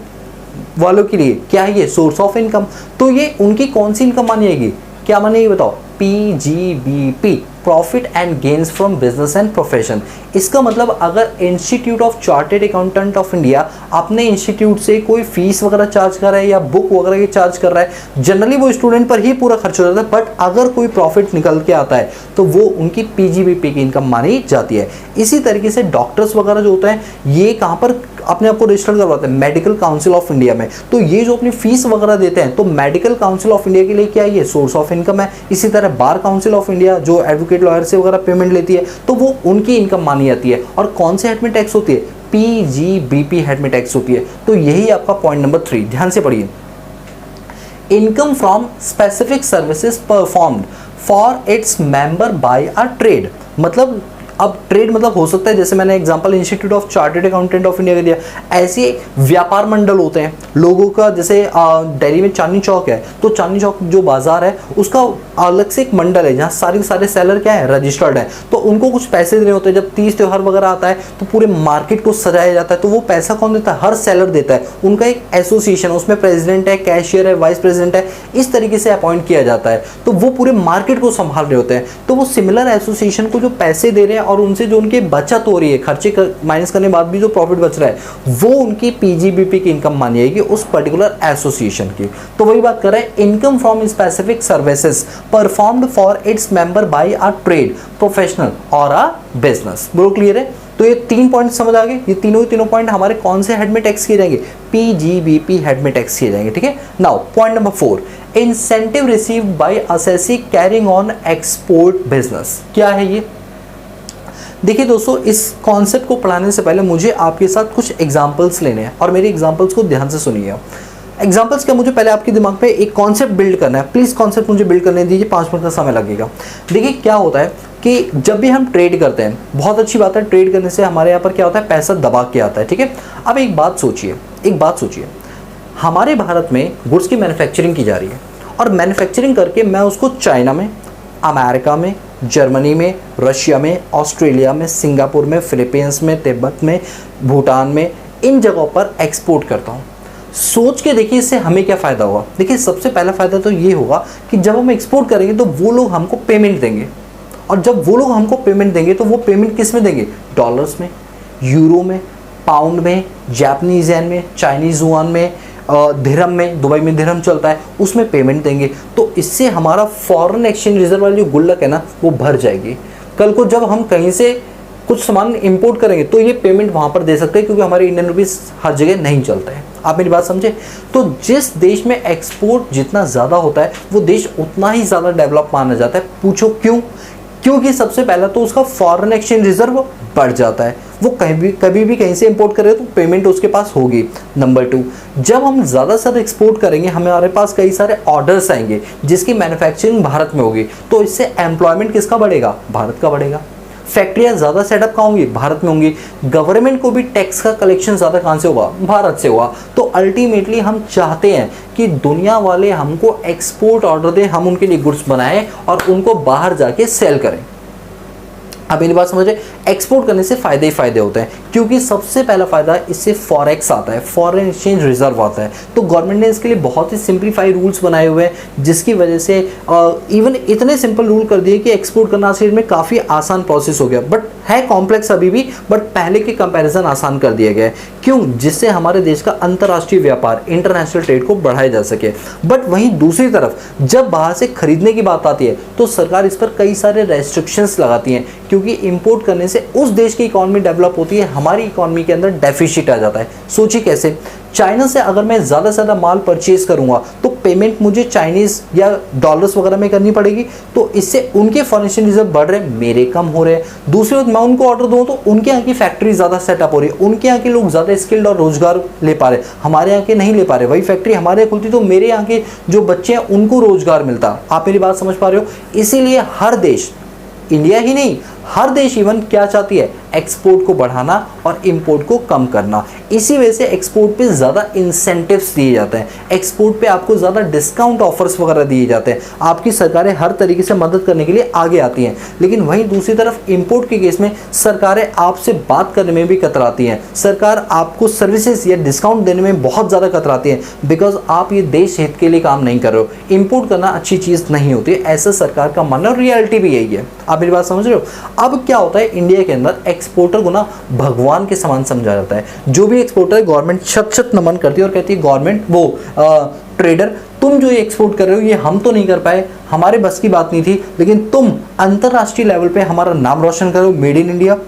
वालों के लिए क्या है ये? Source of income. तो ये उनकी कौन सी इनकम मानी जाएगी? क्या मानेगी बताओ? PGBP, profit and gains from business and profession. इसका मतलब अगर institute of chartered accountant of India अपने इंस्टीट्यूट से कोई फीस वगैरह चार्ज कर रहा है या बुक वगैरह की चार्ज कर रहा है, जनरली वो स्टूडेंट पर ही पूरा खर्च हो जाता है, बट अगर कोई प्रॉफिट निकल के आता है तो वो उनकी PGBP की इनकम मानी जाती है। इसी तरीके से डॉक्टर्स वगैरह जो होते हैं, ये कहाँ पर अपने आप को रजिस्टर करवाते हैं? मेडिकल काउंसिल ऑफ इंडिया में। तो ये जो अपनी फीस वगैरह देते हैं, तो मेडिकल काउंसिल ऑफ इंडिया के लिए क्या है? ये सोर्स ऑफ इनकम है। इसी तरह बार काउंसिल ऑफ इंडिया जो एडवोकेट लॉयर से वगैरह पेमेंट लेती है, तो वो उनकी इनकम मानी जाती है। और कौन से हेड में टैक्स होती है? PGBP हेड में टैक्स होती है। तो यही आपका पॉइंट नंबर 3, ध्यान से पढ़िए। Income from specific services performed for its member by a trade. मतलब अब ट्रेड मतलब हो सकता है, जैसे मैंने example institute of chartered accountant of India का दिया, ऐसे व्यापार मंडल होते हैं लोगों का। जैसे दिल्ली में चांदनी चौक है, तो चांदनी चौक जो बाजार है उसका अलग से एक मंडल है जहाँ सारे सेलर क्या है? रजिस्टर्ड है। तो उनको कुछ पैसे देने होते हैं। जब तीज त्यौहार वगैरह आता है तो पूरे मार्केट को सजाया जाता है, तो वो पैसा कौन देता है? हर सेलर देता है। उनका एक एसोसिएशन, उसमें प्रेसिडेंट है, कैशियर है, वाइस प्रेसिडेंट है, इस तरीके से अपॉइंट किया जाता है। तो वो पूरे मार्केट को संभाल रहे होते हैं। तो वो सिमिलर एसोसिएशन को जो पैसे दे रहे हैं और उनसे जो उनकी बचत हो रही है, खर्चे माइनस करने के बाद भी जो प्रॉफिट बच रहा है, वो उनकी PGBP की इनकम मानी जाएगी उस पर्टिकुलर एसोसिएशन की। तो वही बात कर रहे हैं, income from specific services performed for its member by a trade, professional or a business. बोलो क्लियर है? तो ये 3 पॉइंट समझ आ गए। ये तीनों पॉइंट हमारे कौन से हेड में टैक्स किए जाएंगे? PGBP हेड में टैक्स किए जाएंगे। ठीक है। Now point number 4, incentive received by assessee carrying on export business. क्या है ये? देखिए दोस्तों, इस कॉन्सेप्ट को पढ़ाने से पहले मुझे आपके साथ कुछ एग्जांपल्स लेने हैं, और मेरे एग्जांपल्स को ध्यान से सुनिए। एग्जांपल्स क्या, मुझे पहले आपके दिमाग में एक कॉन्सेप्ट बिल्ड करना है। प्लीज़ कॉन्सेप्ट मुझे बिल्ड करने दीजिए, 5 मिनट का समय लगेगा। देखिए क्या होता है कि जब भी हम ट्रेड करते हैं, बहुत अच्छी बात है, ट्रेड करने से हमारे यहाँ पर क्या होता है? पैसा दबा के आता है। ठीक है। अब एक बात सोचिए, हमारे भारत में गुड्स की मैन्युफैक्चरिंग की जा रही है, और मैन्युफैक्चरिंग करके मैं उसको चाइना में, अमेरिका में, जर्मनी में, रशिया में, ऑस्ट्रेलिया में, सिंगापुर में, फिलीपींस में, तिब्बत में, भूटान में, इन जगहों पर एक्सपोर्ट करता हूँ। सोच के देखिए इससे हमें क्या फ़ायदा होगा। देखिए सबसे पहला फ़ायदा तो ये होगा कि जब हम एक्सपोर्ट करेंगे तो वो लोग हमको पेमेंट देंगे, और जब वो लोग हमको पेमेंट देंगे तो वो पेमेंट किस में देंगे? डॉलर्स में, यूरो में, पाउंड में, जापानीज येन में, चाइनीज़ युआन में, दिरहम में, दुबई में दिरहम चलता है, उसमें पेमेंट देंगे। तो इससे हमारा फॉरेन एक्सचेंज रिजर्व वाली जो गुल्लक है ना, वो भर जाएगी। कल को जब हम कहीं से कुछ सामान इंपोर्ट करेंगे तो ये पेमेंट वहाँ पर दे सकते हैं, क्योंकि हमारे इंडियन रुपीस हर जगह नहीं चलता है। आप मेरी बात समझे? तो जिस देश में एक्सपोर्ट जितना ज़्यादा होता है वो देश उतना ही ज़्यादा डेवलप माना जाता है। पूछो क्यों? क्योंकि सबसे पहला तो उसका फॉरेन एक्सचेंज रिजर्व बढ़ जाता है, वो कभी भी कहीं से इंपोर्ट करे तो पेमेंट उसके पास होगी। नंबर 2, जब हम ज़्यादा से ज़्यादा एक्सपोर्ट करेंगे, हमारे पास कई सारे ऑर्डर्स आएंगे जिसकी मैन्युफैक्चरिंग भारत में होगी, तो इससे एम्प्लॉयमेंट किसका बढ़ेगा? भारत का बढ़ेगा। फैक्ट्रियाँ ज़्यादा सेटअप कहाँ होंगी? भारत में होंगी। गवर्नमेंट को भी टैक्स का कलेक्शन ज़्यादा कहाँ से होगा? भारत से होगा। तो अल्टीमेटली हम चाहते हैं कि दुनिया वाले हमको एक्सपोर्ट ऑर्डर दें, हम उनके लिए गुड्स बनाएं और उनको बाहर जाके सेल करें। अब मेरी बात समझे, एक्सपोर्ट करने से फ़ायदे ही फ़ायदे होते हैं, क्योंकि सबसे पहला फ़ायदा इससे फॉरेक्स आता है, फॉरेन एक्सचेंज रिजर्व आता है। तो गवर्नमेंट ने इसके लिए बहुत ही सिंप्लीफाई रूल्स बनाए हुए हैं, जिसकी वजह से इवन इतने सिंपल रूल कर दिए कि एक्सपोर्ट करना आज में काफ़ी आसान प्रोसेस हो गया। बट है कॉम्प्लेक्स अभी भी, बट पहले के कंपैरिजन आसान कर दिया गया है। क्यों? जिससे हमारे देश का अंतर्राष्ट्रीय व्यापार, इंटरनेशनल ट्रेड को बढ़ाया जा सके। बट वहीं दूसरी तरफ जब बाहर से खरीदने की बात आती है तो सरकार इस पर कई सारे रेस्ट्रिक्शंस लगाती हैं, क्योंकि क्योंकि इंपोर्ट करने से उस देश की इकॉनमी डेवलप होती है, हमारी इकॉनमी के अंदर डेफिसिट आ जाता है। सोचिए कैसे, चाइना से अगर मैं ज़्यादा से ज़्यादा माल परचेज करूंगा तो पेमेंट मुझे चाइनीज़ या डॉलर्स वगैरह में करनी पड़ेगी, तो इससे उनके फॉरेन रिजर्व बढ़ रहे हैं, मेरे कम हो रहे हैं। दूसरी बात, मैं उनको ऑर्डर दूँ तो उनके यहाँ की फैक्ट्री ज़्यादा सेटअप हो रही है, उनके यहाँ के लोग ज़्यादा स्किल्ड और रोजगार ले पा रहे, हमारे यहाँ के नहीं ले पा रहे। वही फैक्ट्री हमारे यहाँ खुलती तो मेरे यहाँ के जो बच्चे हैं उनको रोजगार मिलता। आप मेरी बात समझ पा रहे हो? इसीलिए हर देश, इंडिया ही नहीं, हर देश इवन क्या चाहती है, एक्सपोर्ट को बढ़ाना और इंपोर्ट को कम करना। इसी वजह से एक्सपोर्ट पे ज़्यादा इंसेंटिव्स दिए जाते हैं, एक्सपोर्ट पे आपको ज़्यादा डिस्काउंट ऑफर्स वगैरह दिए जाते हैं, आपकी सरकारें हर तरीके से मदद करने के लिए आगे आती हैं। लेकिन वहीं दूसरी तरफ इंपोर्ट के केस में सरकारें आपसे बात करने में भी कतराती हैं, सरकार आपको सर्विसेज या डिस्काउंट देने में बहुत ज़्यादा कतराती है, बिकॉज आप ये देश हित के लिए काम नहीं कर रहे हो। इंपोर्ट करना अच्छी चीज़ नहीं होती, ऐसा सरकार का मानना और रियलिटी भी यही है। आप मेरी बात समझ रहे हो? अब क्या होता है, इंडिया के अंदर एक्सपोर्टर को ना भगवान के समान समझा जाता है। जो भी एक्सपोर्टर है, गवर्नमेंट शत शत नमन करती है और कहती है गवर्नमेंट, वो ट्रेडर, तुम जो ये एक्सपोर्ट कर रहे हो ये हम तो नहीं कर पाए, हमारे बस की बात नहीं थी, लेकिन तुम अंतरराष्ट्रीय लेवल पे हमारा नाम रोशन करो, मेड इन इंडिया,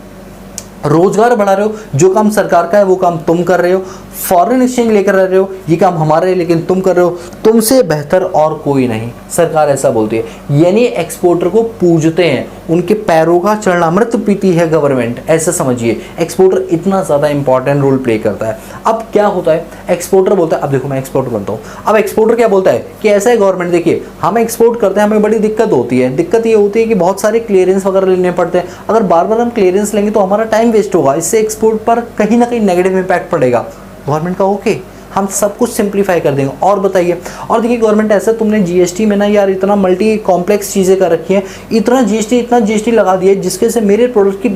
रोजगार बढ़ा रहे हो, जो काम सरकार का है वो काम तुम कर रहे हो, फॉरेन एक्सचेंज लेकर रह रहे हो, ये काम हमारा है लेकिन तुम कर रहे हो, तुमसे बेहतर और कोई नहीं, सरकार ऐसा बोलती है। यानी एक्सपोर्टर को पूजते हैं, उनके पैरों का चरणामृत पीती है गवर्नमेंट, ऐसा समझिए। एक्सपोर्टर इतना ज़्यादा इंपॉर्टेंट रोल प्ले करता है। अब क्या होता है, एक्सपोर्टर बोलता है, अब देखो मैं एक्सपोर्टर बनता हूँ, अब एक्सपोर्टर क्या बोलता है कि ऐसा है गवर्नमेंट, देखिए हम एक्सपोर्ट करते हैं, हमें बड़ी दिक्कत होती है। दिक्कत ये होती है कि बहुत सारे क्लियरेंस वगैरह लेने पड़ते हैं, अगर बार बार हम क्लियरेंस लेंगे तो हमारा टाइम वेस्ट होगा, इससे एक्सपोर्ट पर कहीं ना कहीं नेगेटिव इंपैक्ट पड़ेगा। गवर्नमेंट का ओके, हम सब कुछ सिंप्लीफाई कर देंगे। और बताइए, और देखिए गवर्नमेंट ऐसा, तुमने जीएसटी में ना यार इतना मल्टी कॉम्प्लेक्स चीज़ें कर रखी हैं, इतना जीएसटी लगा दिया है जिसके से मेरे प्रोडक्ट की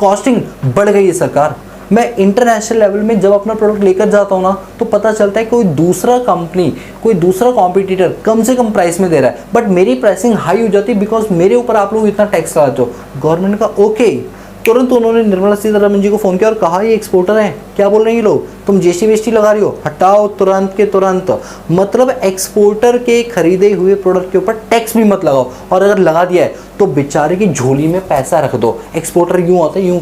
कॉस्टिंग बढ़ गई है। सरकार, मैं इंटरनेशनल लेवल में जब अपना प्रोडक्ट लेकर जाता हूँ ना तो पता चलता है कोई दूसरा कंपनी, कोई दूसरा कॉम्पिटिटर कम से कम प्राइस में दे रहा है, बट मेरी प्राइसिंग हाई हो जाती है बिकॉज मेरे ऊपर आप लोग इतना टैक्स लगाते हो। गवर्नमेंट का ओके, तुरंत उन्होंने निर्मला सीतारमण जी को फ़ोन किया और कहा ये एक्सपोर्टर हैं, क्या बोल रहे हैं ये लोग, तुम जीएसटी लगा रही हो, हटाओ तुरंत के तुरंत। मतलब एक्सपोर्टर के खरीदे हुए प्रोडक्ट के ऊपर टैक्स भी मत लगाओ, और अगर लगा दिया है तो बेचारे की झोली में पैसा रख दो। एक्सपोर्टर यूँ आता है, यूँ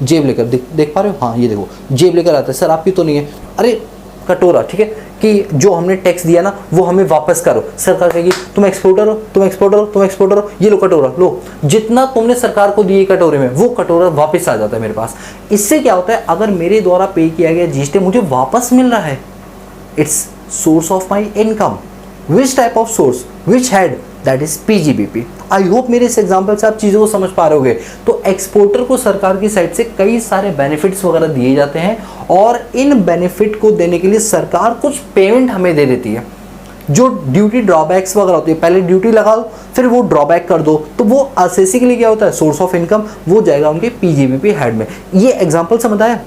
जेब लेकर, देख पा रहे हो, हाँ ये देखो जेब लेकर आता है, सर आपकी तो नहीं है, अरे कटोरा, ठीक है, कि जो हमने टैक्स दिया ना वो हमें वापस करो। सरकार कहेगी तुम एक्सपोर्टर हो, तुम एक्सपोर्टर हो, तुम एक्सपोर्टर हो, ये लो कटोरा लो, जितना तुमने सरकार को दिए कटोरे में वो कटोरा वापस आ जाता है मेरे पास। इससे क्या होता है, अगर मेरे द्वारा पे किया गया जीएसटी मुझे वापस मिल रहा है, it's source of my income. Which type of source, which head, that is PGBP. I hope मेरे इस एग्जाम्पल से आप चीज़ों को समझ पा रहे होगे। तो एक्सपोर्टर को सरकार की साइड से कई सारे बेनिफिट्स वगैरह दिए जाते हैं, और इन बेनिफिट को देने के लिए सरकार कुछ पेमेंट हमें दे देती है। जो ड्यूटी ड्रॉबैक्स वगैरह होती है, पहले ड्यूटी लगाओ फिर वो ड्रॉबैक कर दो, तो वो बेसिकली क्या होता है, सोर्स ऑफ इनकम, वो जाएगा उनके पीजीबीपी हेड में। ये एग्जाम्पल समझ आया?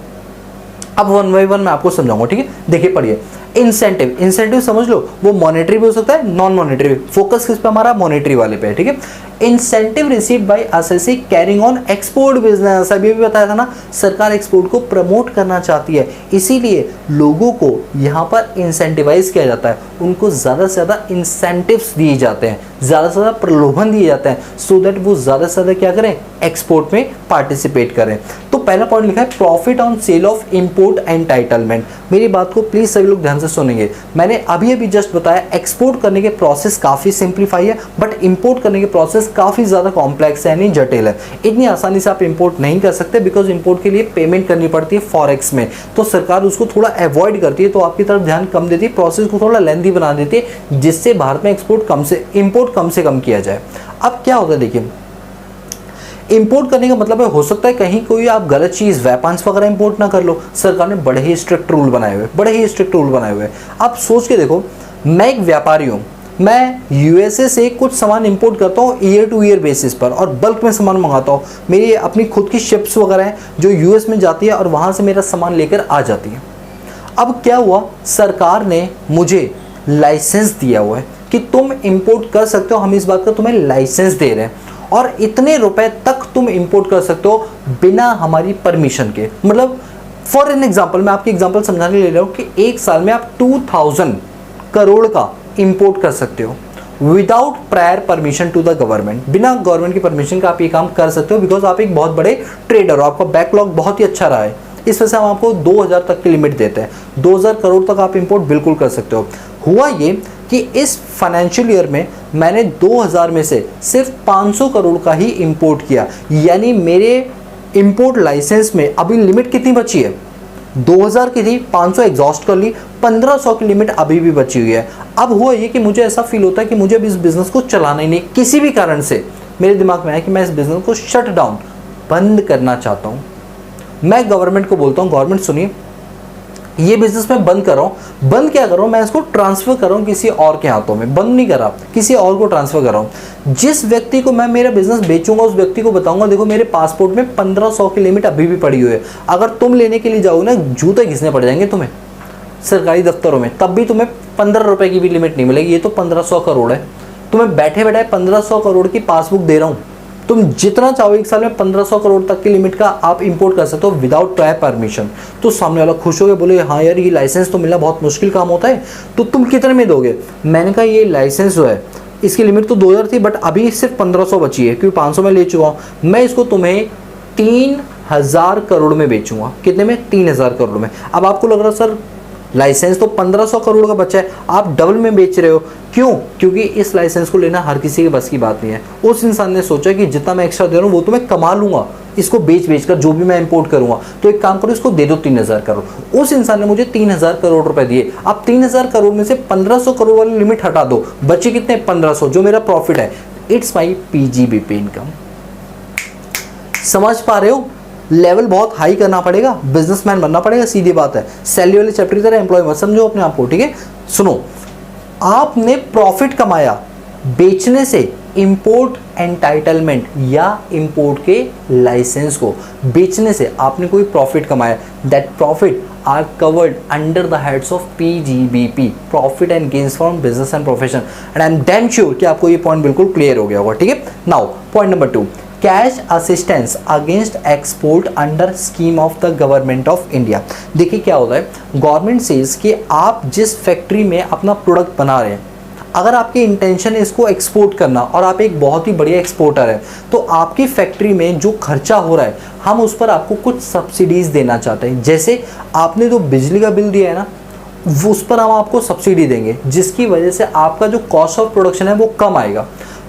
अब वन बाई वन मैं आपको समझाऊंगा, ठीक है। देखिए पढ़िए, इंसेंटिव, इंसेंटिव समझ लो, वो मॉनेटरी भी हो सकता है, नॉन मॉनेटरी भी। फोकस किस पे हमारा, मॉनेटरी वाले पे, ठीक है। Incentive received by SSC carrying on export business, अभी भी बताया था ना, सरकार एक्सपोर्ट को प्रमोट करना चाहती है, इसीलिए लोगों को यहाँ पर इंसेंटिवाइज किया जाता है, उनको ज़्यादा से ज़्यादा इंसेंटिव्स दिए जाते हैं, ज़्यादा से ज़्यादा प्रलोभन दिए जाते हैं, सो दैट वो ज़्यादा से ज़्यादा क्या करें, एक्सपोर्ट में पार्टिसिपेट करें। तो पहला पॉइंट लिखा है profit on sale of import entitlement. मेरी बात को प्लीज सभी लोग ध्यान से सुनेंगे। मैंने अभी जस्ट बताया एक्सपोर्ट करने के प्रोसेस काफ़ी सिंप्लीफाई है, बट इंपोर्ट करने के प्रोसेस काफ़ी ज़्यादा कॉम्प्लेक्स है, यानी जटिल है। इतनी आसानी से आप इंपोर्ट नहीं कर सकते, बिकॉज इंपोर्ट के लिए पेमेंट करनी पड़ती है फॉरेक्स में, तो सरकार उसको थोड़ा अवॉइड करती है, तो आपकी तरफ ध्यान कम देती है, प्रोसेस को थोड़ा लेंथी बना देती है, जिससे भारत में इंपोर्ट कम से कम किया जाए। अब क्या होता है, देखिए इंपोर्ट करने का मतलब है, हो सकता है कहीं कोई आप गलत चीज़ वेपन्स वगैरह इंपोर्ट ना कर लो, सरकार ने बड़े ही स्ट्रिक्ट रूल बनाए हुए। आप सोच के देखो, मैं एक व्यापारी हूँ, मैं यूएसए से कुछ सामान इंपोर्ट करता हूँ ईयर टू ईयर बेसिस पर, और बल्क में सामान मंगाता हूँ। मेरी अपनी खुद की शिप्स वगैरह हैं जो यूएस में जाती है और वहाँ से मेरा सामान लेकर आ जाती है। अब क्या हुआ, सरकार ने मुझे लाइसेंस दिया हुआ है कि तुम इंपोर्ट कर सकते हो, हम इस बात का तुम्हें लाइसेंस दे रहे हैं, और इतने रुपए तक तुम इंपोर्ट कर सकते हो बिना हमारी परमिशन के। मतलब फॉर एन एग्जांपल, मैं आपकी एग्जांपल समझाने ले रहा हूँ कि एक साल में आप 2000 करोड़ का इंपोर्ट कर सकते हो, without prior permission to the government. बिना गवर्नमेंट की परमिशन का आप ये काम कर सकते हो, बिकॉज आप एक बहुत बड़े ट्रेडर हो, आपका बैकलॉग बहुत ही अच्छा रहा है। इस वजह से हम आपको 2000 तक की लिमिट देते हैं, 2000 करोड़ तक आप इंपोर्ट बिल्कुल कर सकते हो। हुआ ये कि इस फाइनेंशियल ईयर में मैंने 2000 में से सिर्फ 500 करोड़ का ही इंपोर्ट किया, यानी मेरे इंपोर्ट लाइसेंस में अभी लिमिट कितनी बची है? 2000 की थी, 500 एग्जॉस्ट कर ली, 1500 की लिमिट अभी भी बची हुई है। अब हुआ ये कि मुझे ऐसा फील होता है कि मुझे अब इस बिजनेस को चलाना ही नहीं, किसी भी कारण से मेरे दिमाग में आया कि मैं इस बिजनेस को शट डाउन बंद करना चाहता हूँ। मैं गवर्नमेंट को बोलता हूँ, गवर्नमेंट सुनिए, ये बिजनेस मैं बंद कर रहा हूँ। बंद क्या कर रहा हूँ? मैं इसको ट्रांसफर कर रहा हूँ किसी और के हाथों में। बंद नहीं कर रहा, किसी और को ट्रांसफर कर रहा हूँ। जिस व्यक्ति को मैं मेरा बिजनेस बेचूंगा उस व्यक्ति को बताऊंगा, देखो मेरे पासपोर्ट में 1500 की लिमिट अभी भी पड़ी हुई है। अगर तुम लेने के लिए जाओगे ना, जूते घिसने पड़ जाएंगे तुम्हें सरकारी दफ्तरों में, तब भी तुम्हें 15 रुपए की भी लिमिट नहीं मिलेगी। ये तो 1500 करोड़ है, तुम्हें बैठे बैठे 1500 करोड़ की पासबुक दे रहा हूँ। तुम जितना चाहो एक साल में 1500 करोड़ तक की लिमिट का आप इंपोर्ट कर सकते हो विदाउट प्रायर परमिशन। तो सामने वाला खुश हो गया, बोले हाँ यार ये लाइसेंस तो मिलना बहुत मुश्किल काम होता है, तो तुम कितने में दोगे? मैंने कहा ये लाइसेंस जो है इसकी लिमिट तो 2000 थी, बट अभी सिर्फ 1500 बची है, क्योंकि 500 में ले चुका हूँ। मैं इसको तुम्हें 3000 करोड़ में बेचूंगा। कितने में? 3000 करोड़ में। अब आपको लग रहा सर लाइसेंस तो 1500 करोड़ का बचा है, आप डबल में बेच रहे हो, क्यों? क्योंकि इस लाइसेंस को लेना हर किसी के बस की बात नहीं है। उस इंसान ने सोचा कि जितना मैं एक्स्ट्रा दे रहा हूँ वो तो मैं कमा लूंगा इसको बेच कर, जो भी मैं इंपोर्ट करूंगा, तो एक काम करो इसको दे दो 3000 करोड़। उस इंसान ने मुझे 3000 करोड़ रुपए दिए। अब 3000 करोड़ में से 1500 करोड़ वाली लिमिट हटा दो, बचे कितने? 1500, जो मेरा प्रॉफिट है। It's my PGBP income. समझ पा रहे हो? लेवल बहुत हाई करना पड़ेगा, बिजनेसमैन बनना पड़ेगा, सीधी बात है। सैलरी वाले चैप्टर की तरह एम्प्लॉय मत समझो अपने आप को, ठीक है? सुनो, आपने प्रॉफिट कमाया बेचने से, इंपोर्ट एंटाइटलमेंट या इंपोर्ट के लाइसेंस को बेचने से आपने कोई प्रॉफिट कमाया, that profit are covered under the heads of PGBP, profit and gains from business and profession. And I am damn sure कि आपको ये पॉइंट बिल्कुल क्लियर हो गया होगा, ठीक है? Now point number 2, cash assistance against export under scheme of the government of India. देखिए क्या होता है, गवर्नमेंट सेज कि आप जिस फैक्ट्री में अपना प्रोडक्ट बना रहे हैं, अगर आपकी इंटेंशन है इसको एक्सपोर्ट करना और आप एक बहुत ही बढ़िया एक्सपोर्टर है, तो आपकी फैक्ट्री में जो खर्चा हो रहा है हम उस पर आपको कुछ सब्सिडीज देना चाहते हैं। जैसे आपने जो बिजली का बिल दिया है ना, उस पर हम आपको सब्सिडी देंगे, जिसकी वजह से आपका जो कॉस्ट ऑफ प्रोडक्शन है वो कम आएगा।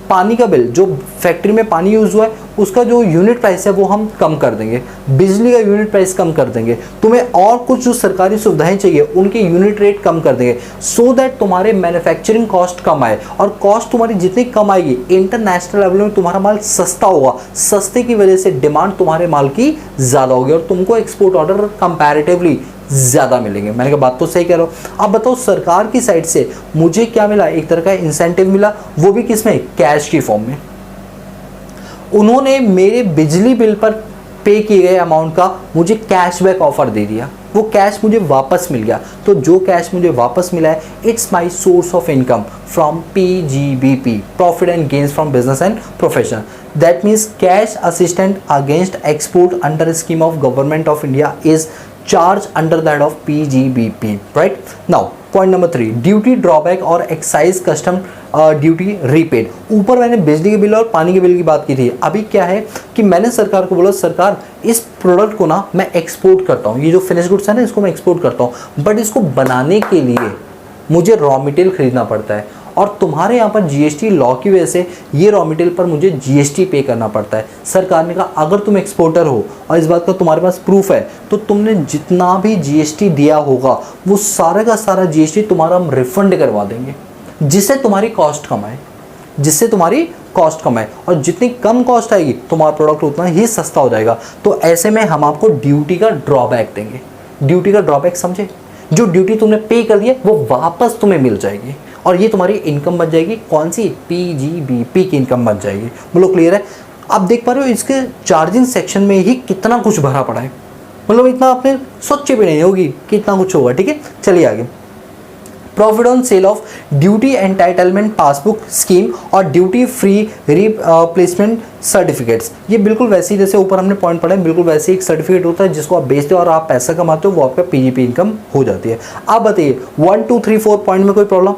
पानी का बिल, जो फैक्ट्री में पानी यूज़ हुआ है उसका जो यूनिट प्राइस है वो हम कम कर देंगे, बिजली का यूनिट प्राइस कम कर देंगे, तुम्हें और कुछ जो सरकारी सुविधाएं चाहिए उनके यूनिट रेट कम कर देंगे, सो दैट तुम्हारे मैन्युफैक्चरिंग कॉस्ट कम आए। और कॉस्ट तुम्हारी जितनी कम आएगी, इंटरनेशनल लेवल में तुम्हारा माल सस्ता होगा, सस्ते की वजह से डिमांड तुम्हारे माल की ज़्यादा होगी और तुमको एक्सपोर्ट ऑर्डर कंपैरेटिवली ज़्यादा मिलेंगे। मैंने कहा बात तो सही कह रहा हूँ। अब बताओ सरकार की साइड से मुझे क्या मिला? एक तरह का इंसेंटिव मिला, वो भी किसमें? कैश की फॉर्म में। उन्होंने मेरे बिजली बिल पर पे किए गए अमाउंट का मुझे कैशबैक ऑफर दे दिया, वो कैश मुझे वापस मिल गया। तो जो कैश मुझे वापस मिला है, it's my source of income from PGBP, profit and gains from business and profession. That means cash assistant against export under scheme of government of India is charge under the head of PGBP, right? Now point number 3, duty drawback और excise custom duty repaid. ऊपर मैंने बिजली के bill और पानी के bill की बात की थी, अभी क्या है कि मैंने सरकार को बोला सरकार इस प्रोडक्ट को ना मैं एक्सपोर्ट करता हूँ, ये जो फिनिश गुड्स है ना इसको मैं एक्सपोर्ट करता हूँ, बट इसको बनाने के लिए मुझे रॉ मटेरियल खरीदना पड़ता है और तुम्हारे यहाँ पर जीएसटी लॉ की वजह से ये रॉ मटेरियल पर मुझे जीएसटी पे करना पड़ता है। सरकार ने कहा अगर तुम एक्सपोर्टर हो और इस बात का तुम्हारे पास प्रूफ है तो तुमने जितना भी जीएसटी दिया होगा वो सारा का सारा जीएसटी तुम्हारा हम रिफंड करवा देंगे, जिससे तुम्हारी कॉस्ट कम आए, जिससे तुम्हारी कॉस्ट कम आए। और जितनी कम कॉस्ट आएगी तुम्हारा प्रोडक्ट उतना ही सस्ता हो जाएगा। तो ऐसे में हम आपको ड्यूटी का ड्रॉबैक देंगे। ड्यूटी का ड्रॉबैक समझे? जो ड्यूटी तुमने पे कर दी है वो वापस तुम्हें मिल जाएगी और ये तुम्हारी इनकम बन जाएगी। कौन सी? पीजीबीपी की इनकम बन जाएगी। बोलो क्लियर है? आप देख पा रहे हो इसके चार्जिंग सेक्शन में ही कितना कुछ भरा पड़ा है, मतलब इतना आपने सोचे भी नहीं होगी कि इतना कुछ होगा, ठीक है? चलिए आगे। Profit on sale of duty entitlement passbook scheme और ड्यूटी फ्री रिप्लेसमेंट सर्टिफिकेट्स। ये बिल्कुल वैसे ही जैसे ऊपर हमने पॉइंट पढ़ा है, बिल्कुल वैसे एक सर्टिफिकेट होता है जिसको आप बेचते हो और आप पैसा कमाते हो, वो आपका पीजीपी इनकम हो जाती है। आप बताइए 1 2 3 4 पॉइंट में कोई प्रॉब्लम?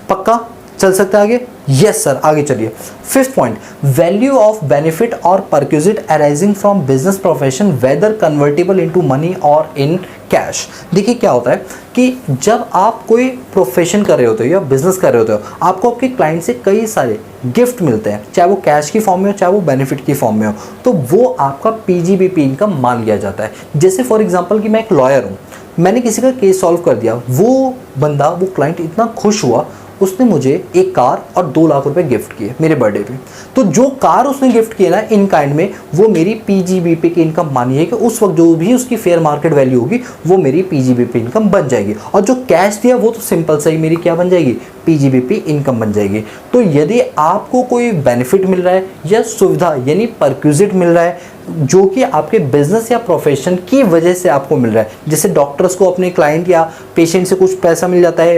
पक्का? चल सकता है आगे? यस सर, आगे चलिए। Fifth point, value of benefit or perquisite arising from business profession whether convertible into money or in cash. देखिए क्या होता है कि जब आप कोई प्रोफेशन कर रहे होते हो या बिजनेस कर रहे होते हो, आपको आपके क्लाइंट से कई सारे गिफ्ट मिलते हैं, चाहे वो कैश की फॉर्म में हो, चाहे वो बेनिफिट की फॉर्म में हो, तो वो आपका पीजीबीपी इनकम मान लिया जाता है। जैसे फॉर एग्जांपल कि मैं एक लॉयर हूँ, मैंने किसी का केस सॉल्व कर दिया, वो बंदा, वो क्लाइंट इतना खुश हुआ, उसने मुझे एक कार और 2 लाख रुपए गिफ्ट किए मेरे बर्थडे पे। तो जो कार उसने गिफ्ट किया ना इन काइंड में, वो मेरी पीजीबीपी की इनकम मानी है कि उस वक्त जो भी उसकी फेयर मार्केट वैल्यू होगी वो मेरी पीजीबीपी इनकम बन जाएगी। और जो कैश दिया वो तो सिंपल सा ही मेरी क्या बन जाएगी? पीजीबीपी इनकम बन जाएगी। तो यदि आपको कोई बेनिफिट मिल रहा है या सुविधा यानी परक्यूजिट मिल रहा है जो कि आपके बिजनेस या प्रोफेशन की वजह से आपको मिल रहा है, जैसे डॉक्टर्स को अपने क्लाइंट या पेशेंट से कुछ पैसा मिल जाता है,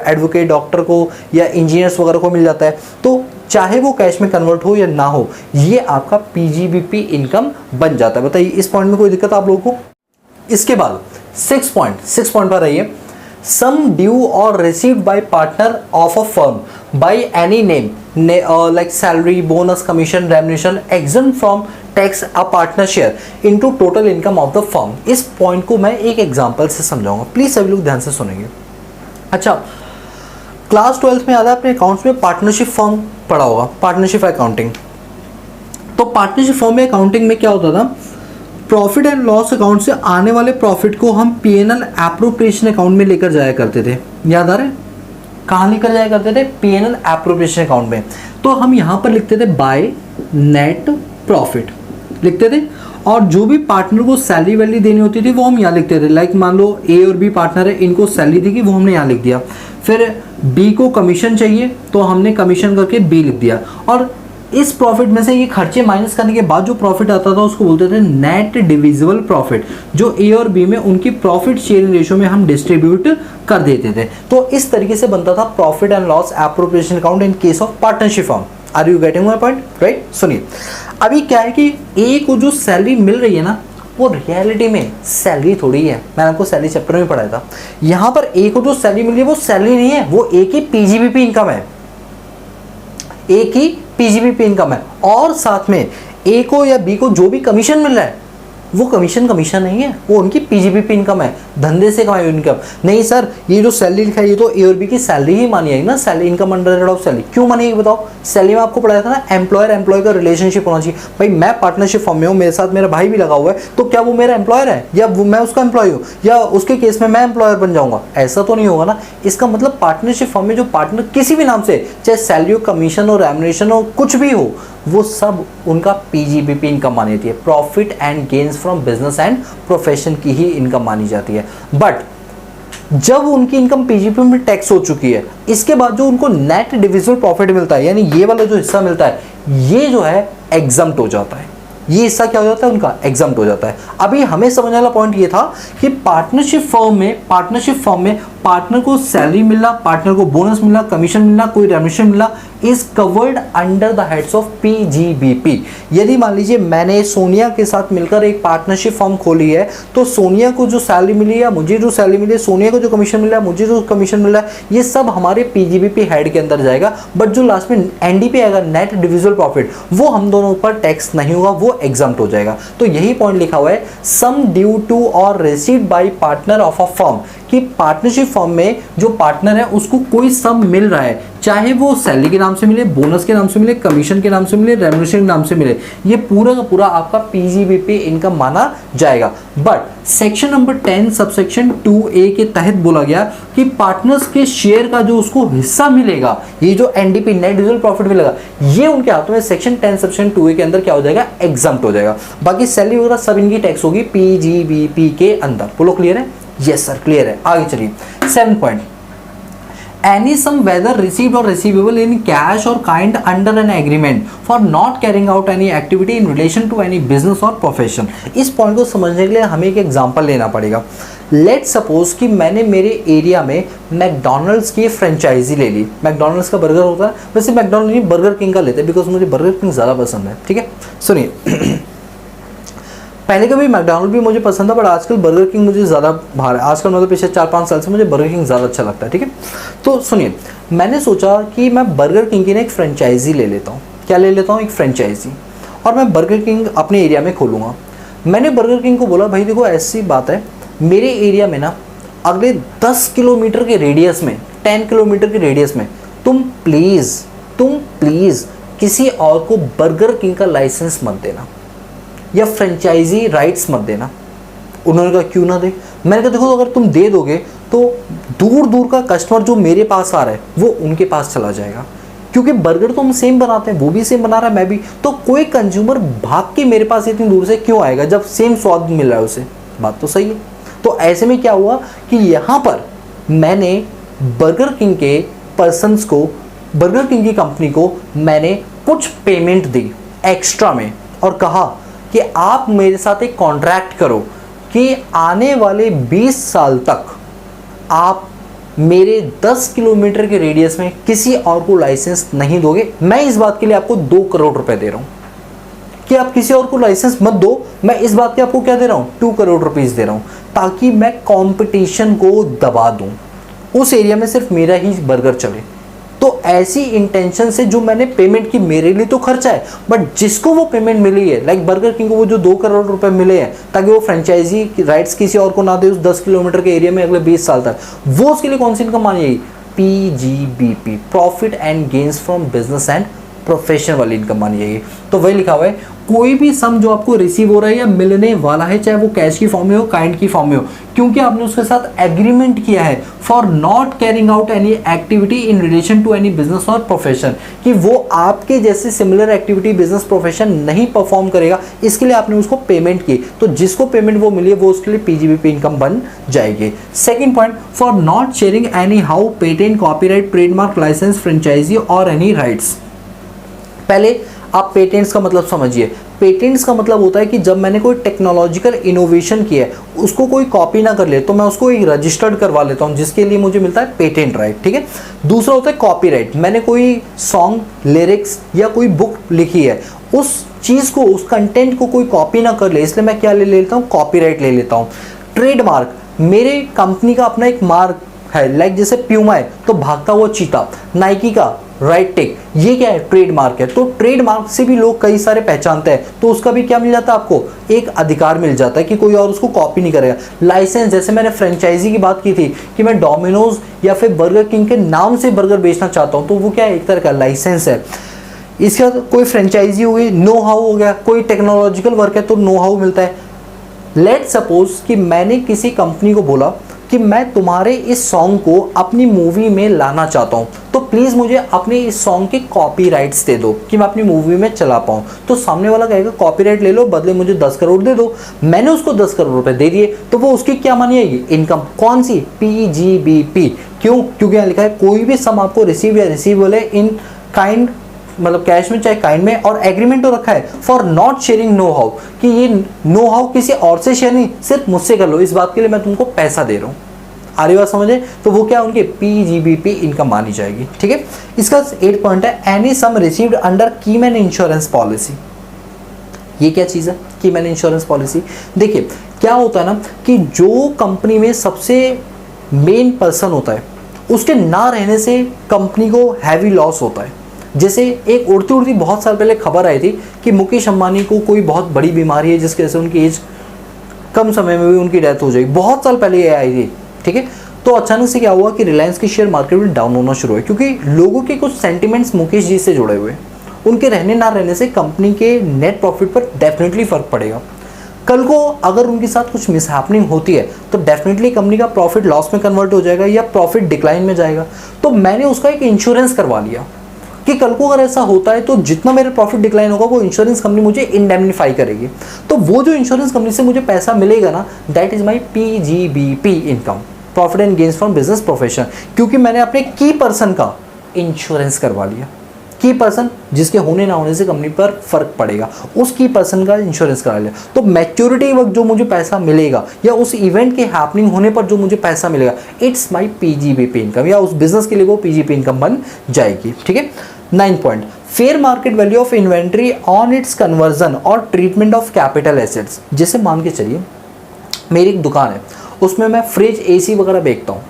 एडवोकेट डॉक्टर को या इंजीनियर्स वगैरह को मिल जाता है, तो चाहे वो कैश में कन्वर्ट हो या ना हो, ये आपका पीजीबीपी इनकम बन जाता है। बताइए इस पॉइंट में कोई दिक्कत आप लोगों को? इसके बाद 6 पॉइंट पर रहिए। सम ड्यू और received by partner of a firm by any name like salary, bonus, commission, remuneration exempt from tax a partner share into total income of the firm। इस पॉइंट को मैं एक एग्जांपल से समझाऊंगा, प्लीज सभी लोग ध्यान से सुनेंगे। अच्छा, क्लास 12th में याद है अपने अकाउंट्स में पार्टनरशिप फॉर्म पढ़ा होगा, पार्टनरशिप अकाउंटिंग। तो पार्टनरशिप फॉर्म में अकाउंटिंग में क्या होता था, प्रॉफिट एंड लॉस अकाउंट से आने वाले प्रॉफिट को हम पीएनएल एप्रोप्रिएशन अकाउंट में लेकर जाया करते थे। याद आ रहा है? कहाँ लेकर जाया करते थे? पीएनएल एप्रोप्रिएशन अकाउंट में। तो हम यहाँ पर लिखते थे बाय नेट प्रॉफिट लिखते थे, और जो भी पार्टनर को सैलरी वैल्यू देनी होती थी वो हम यहाँ लिखते थे। लाइक मान लो ए और बी पार्टनर है, इनको सैलरी दी वो हमने यहाँ लिख दिया। फिर बी को कमीशन चाहिए तो हमने कमीशन करके बी लिख दिया। और इस प्रॉफिट में से ये खर्चे माइनस करने के बाद जो प्रॉफिट आता था उसको बोलते थे नेट डिविजिबल प्रॉफिट, जो ए और बी में उनकी प्रॉफिट शेयरिंग रेशियो में हम डिस्ट्रीब्यूट कर देते थे। तो इस तरीके से बनता था profit and loss appropriation account in case of partnership firm. Are you getting my point? Right. सुनिए, अभी क्या है कि ए को जो सैलरी मिल रही है ना, वो रियलिटी में सैलरी थोड़ी है। मैंने आपको सैलरी चैप्टर में पढ़ाया था। यहाँ पर ए को जो सैलरी मिल रही है वो सैलरी नहीं है, वो ए की पीजीबीपी इनकम है, ए की पीजीबीपी इनकम है। और साथ में ए को या बी को जो भी कमीशन मिल रहा है वो कमीशन नहीं है, वो उनकी पीजीबीपी इनकम है, धंधे से कमाई हुई इनकम नहीं। सर ये जो सैलरी लिखा है ये तो ए और बी की सैलरी ही मानी जाएगी ना, salary income under rate of salary. क्यों मानिएगी बताओ? सैलरी में आपको पढ़ाया था ना, एम्प्लॉयर एम्प्लॉय का रिलेशनशिप होना चाहिए। भाई मैं पार्टनरशिप फॉर्म में हूँ, मेरे साथ मेरा भाई भी लगा हुआ है, तो क्या वो मेरा एम्प्लॉयर है या वो मैं उसका एम्प्लॉय हूँ, या उसके केस में मैं एम्प्लॉयर बन जाऊंगा? ऐसा तो नहीं होगा ना। इसका मतलब पार्टनरशिप फॉर्म में जो पार्टनर किसी भी नाम से, चाहे सैलरी हो, कमीशन हो, रेम्युनरेशन हो, कुछ भी हो, वो सब उनका पीजीबीपी इनकम मानी जाती है। Profit and gains from business and profession की ही इनकम मानी जाती है। बट जब उनकी इनकम पीजीबीपी में टैक्स हो चुकी है, इसके बाद जो उनको नेट डिविजिबल प्रॉफिट मिलता है, यानी ये वाला जो हिस्सा मिलता है, ये जो है एग्जम्प्ट हो जाता है। ये हिस्सा क्या हो जाता है उनका? एग्जम्प्ट हो जाता है। अभी हमें समझने वाला पॉइंट ये था कि पार्टनरशिप फर्म में पार्टनर को सैलरी मिलना, पार्टनर को बोनस मिलना, कमीशन मिलना, कोई रेम्युनरेशन मिलना is covered under the heads of PGBP. यदि मान लीजिए मैंने सोनिया के साथ मिलकर एक पार्टनरशिप फर्म खोली है, तो सोनिया को जो सैलरी मिली है, मुझे जो सैलरी मिली है, सोनिया को जो कमीशन मिला है, मुझे जो कमीशन मिला है, ये सब हमारे पीजीबीपी हेड के अंदर जाएगा। बट जो लास्ट में एनडीपी आएगा, नेट डिविजिबल प्रॉफिट, वो हम दोनों ऊपर टैक्स नहीं होगा, वो एग्जम्प्ट हो जाएगा। तो यही पॉइंट लिखा हुआ है, सम ड्यू टू और received by partner of a firm, कि पार्टनरशिप फर्म में जो पार्टनर है उसको कोई सम मिल रहा है, चाहे वो सैलरी के नाम से मिले, बोनस के नाम से मिले, कमीशन के नाम से मिले, रेम्युनरेशन के नाम से मिले, ये पूरा का पूरा आपका पीजीबीपी इनकम माना जाएगा। But section number 10 subsection 2A के तहत बोला गया कि पार्टनर्स के शेयर का जो उसको हिस्सा मिलेगा, ये जो एनडीपी नेट डिविजिबल प्रॉफिट मिलेगा, ये उनके हाथों में सेक्शन 10 सबसेक्शन 2A के अंदर क्या हो जाएगा? एग्जम्प्ट हो जाएगा। बाकी सैलरी वगैरह सब इनकी टैक्स होगी पीजीबीपी के अंदर। बोलो क्लियर है? यस सर क्लियर है। आगे चलिए 7 point, any sum whether received or receivable in cash or kind under an agreement for not carrying out any activity in relation to any business or profession। इस point को समझने के लिए हमें एक एग्जांपल लेना पड़ेगा। लेट सपोज कि मैंने मेरे एरिया में मैकडॉनल्ड्स की फ्रेंचाइजी ले ली। मैकडॉनल्ड्स का बर्गर होता है, वैसे मैकडॉनल्ड नहीं बर्गर किंग का लेते हैं, बिकॉज मुझे बर्गर किंग ज़्यादा पसंद है। ठीक है, सुनिए पहले कभी मैकडोनल्ड भी मुझे पसंद था, बट आजकल बर्गर किंग मुझे ज़्यादा भार है आजकल, मतलब पिछले 4-5 साल से मुझे बर्गर किंग ज़्यादा अच्छा लगता है। ठीक है, तो सुनिए, मैंने सोचा कि मैं बर्गर किंग की ना एक फ्रेंचाइजी ले लेता हूँ। क्या ले लेता हूँ? एक फ्रेंचाइजी, और मैं बर्गर किंग अपने एरिया में खोलूँगा। मैंने बर्गर किंग को बोला, भाई देखो ऐसी बात है, मेरे एरिया में ना अगले 10 किलोमीटर के रेडियस में, 10 किलोमीटर के रेडियस में तुम प्लीज़ किसी और को बर्गर किंग का लाइसेंस मत देना या फ्रेंचाइजी राइट्स मत देना। उन्होंने कहा क्यों ना दे? मैंने कहा देखो, अगर तुम दे दोगे तो दूर दूर का कस्टमर जो मेरे पास आ रहा है वो उनके पास चला जाएगा, क्योंकि बर्गर तो हम सेम बनाते हैं, वो भी सेम बना रहा है, मैं भी, तो कोई कंज्यूमर भाग के मेरे पास इतनी दूर से क्यों आएगा जब सेम स्वाद मिल रहा है उसे। बात तो सही है। तो ऐसे में क्या हुआ कि यहाँ पर मैंने बर्गर किंग के पर्सन्स को, बर्गर किंग की कंपनी को मैंने कुछ पेमेंट दी एक्स्ट्रा में, और कहा कि आप मेरे साथ एक कॉन्ट्रैक्ट करो कि आने वाले 20 साल तक आप मेरे 10 किलोमीटर के रेडियस में किसी और को लाइसेंस नहीं दोगे। मैं इस बात के लिए आपको 2 करोड़ रुपए दे रहा हूं कि आप किसी और को लाइसेंस मत दो। मैं इस बात के आपको क्या दे रहा हूं? 2 करोड़ रुपीस दे रहा हूं, ताकि मैं कंपटीशन को दबा दूं, उस एरिया में सिर्फ मेरा ही बर्गर चले। तो ऐसी इंटेंशन से जो मैंने पेमेंट की, मेरे लिए तो खर्चा है, बट जिसको वो पेमेंट मिली है, लाइक बर्गर किंग को वो जो 2 करोड़ रुपए मिले हैं ताकि वो फ्रेंचाइजी राइट्स किसी और को ना दे उस 10 किलोमीटर के एरिया में अगले 20 साल तक, वो उसके लिए कौन सी इनकम मानी जाएगी? PGBP, profit and gains from business and profession वाली इनकम मानी जाएगी। तो वही लिखा हुआ है, कोई भी सम जो आपको रिसीव हो रहा है या मिलने वाला है, चाहे वो कैश की फॉर्म में हो, काइंड की फॉर्म में हो, क्योंकि आपने उसके साथ एग्रीमेंट किया है for not carrying out any activity in relation to any business or profession, कि वो आपके जैसे सिमिलर एक्टिविटी बिजनेस प्रोफेशन नहीं परफॉर्म करेगा, इसके लिए आपने उसको पेमेंट की। तो जिसको पेमेंट वो मिली है वो उसके लिए PGBP इनकम बन जाएगी। Second point, for not sharing any how patent, copyright, trademark, licence, franchisee or any rights. पहले आप पेटेंट्स का मतलब समझिए। पेटेंट्स का मतलब होता है कि जब मैंने कोई टेक्नोलॉजिकल इनोवेशन किया है, उसको कोई कॉपी ना कर ले तो मैं उसको एक रजिस्टर्ड करवा लेता हूं, जिसके लिए मुझे मिलता है पेटेंट राइट। ठीक है, दूसरा होता है कॉपीराइट। मैंने कोई सॉन्ग, लिरिक्स या कोई बुक लिखी है, उस चीज़ को, उस कंटेंट को कोई कॉपी ना कर ले, इसलिए मैं क्या ले लेता हूँ? कॉपीराइट ले लेता हूँ। ट्रेडमार्क, मेरे कंपनी का अपना एक मार्क है, लाइक जैसे प्यूमा है तो भागता हुआ चीता, नाइकी का राइट टेक, ये क्या है? ट्रेडमार्क है। तो ट्रेडमार्क से भी लोग कई सारे पहचानते हैं, तो उसका भी क्या मिल जाता है आपको? एक अधिकार मिल जाता है कि कोई और उसको कॉपी नहीं करेगा। लाइसेंस, जैसे मैंने फ्रेंचाइजी की बात की थी कि मैं डोमिनोज या फिर बर्गर किंग के नाम से बर्गर बेचना चाहता हूँ, तो वो क्या है? एक तरह का लाइसेंस है। इसका कोई फ्रेंचाइजी हो गई, नो हाउ हो गया, कोई टेक्नोलॉजिकल वर्क है तो नो हाउ मिलता है। लेट सपोज कि मैंने किसी कंपनी को बोला कि मैं तुम्हारे इस सॉन्ग को अपनी मूवी में लाना चाहता हूँ, तो प्लीज़ मुझे अपने इस सॉन्ग के कॉपीराइट्स दे दो कि मैं अपनी मूवी में चला पाऊँ। तो सामने वाला कहेगा कॉपीराइट ले लो, बदले मुझे 10 करोड़ दे दो। मैंने उसको 10 करोड़ रुपए दे दिए, तो वो उसकी क्या मानी जाएगी? इनकम। कौन सी? PGBP। क्यों? क्योंकि यहाँ लिखा है कोई भी सम आपको रिसीव या रिसीवेबल है इन काइंड, मतलब कैश में चाहे काइंड में, और एग्रीमेंट तो रखा है for not sharing know how, कि ये नो हाउ किसी और से शेयर नहीं, सिर्फ मुझसे कर लो, इस बात के लिए मैं तुमको पैसा दे रहा हूँ। आ रही बात समझे? तो वो क्या उनके PGBP इनकम मानी जाएगी। ठीक है, इसका 8 पॉइंट है, any sum received under keyman insurance policy. ये क्या चीज़ है? Keyman insurance policy. देखिए क्या होता है ना कि जो कंपनी में सबसे मेन पर्सन होता है, उसके ना रहने से कंपनी को हैवी लॉस होता है। जैसे एक उड़ती उड़ती बहुत साल पहले खबर आई थी कि मुकेश अंबानी को कोई बहुत बड़ी बीमारी है जिसकी वजह से उनकी एज कम समय में भी उनकी डेथ हो जाएगी। बहुत साल पहले ये आई थी। ठीक है, तो अचानक से क्या हुआ कि रिलायंस की शेयर मार्केट में डाउन होना शुरू हुआ, क्योंकि लोगों के कुछ सेंटिमेंट्स मुकेश जी से जुड़े हुए हैं। उनके रहने ना रहने से कंपनी के नेट प्रॉफिट पर डेफिनेटली फर्क पड़ेगा। कल को अगर उनके साथ कुछ मिसहैपनिंग होती है तो डेफिनेटली कंपनी का प्रॉफिट लॉस में कन्वर्ट हो जाएगा या प्रॉफिट डिक्लाइन में जाएगा। तो मैंने उसका एक इंश्योरेंस करवा लिया कि कल को अगर ऐसा होता है तो जितना मेरा प्रॉफिट डिक्लाइन होगा वो इंश्योरेंस कंपनी मुझे इंडेमनिफाई करेगी। तो वो जो इंश्योरेंस कंपनी से मुझे पैसा मिलेगा ना, that is my PGBP income, profit and gains from business profession, क्योंकि मैंने अपने की पर्सन का इंश्योरेंस करवा लिया। की पर्सन जिसके होने ना होने से कंपनी पर फर्क पड़ेगा, उस की पर्सन का इंश्योरेंस करा लिया। तो मैच्योरिटी वक्त जो मुझे पैसा मिलेगा या उस इवेंट के हैपनिंग होने पर जो मुझे पैसा मिलेगा, इट्स माई PGBP इनकम, या उस बिजनेस के लिए वो PGBP इनकम बन जाएगी। ठीक है, 9 point, fair market value of inventory on it's conversion और ट्रीटमेंट ऑफ कैपिटल एसेट्स। जैसे मान के चलिए मेरी एक दुकान है, उसमें मैं फ्रिज एसी वगैरह बेचता हूँ।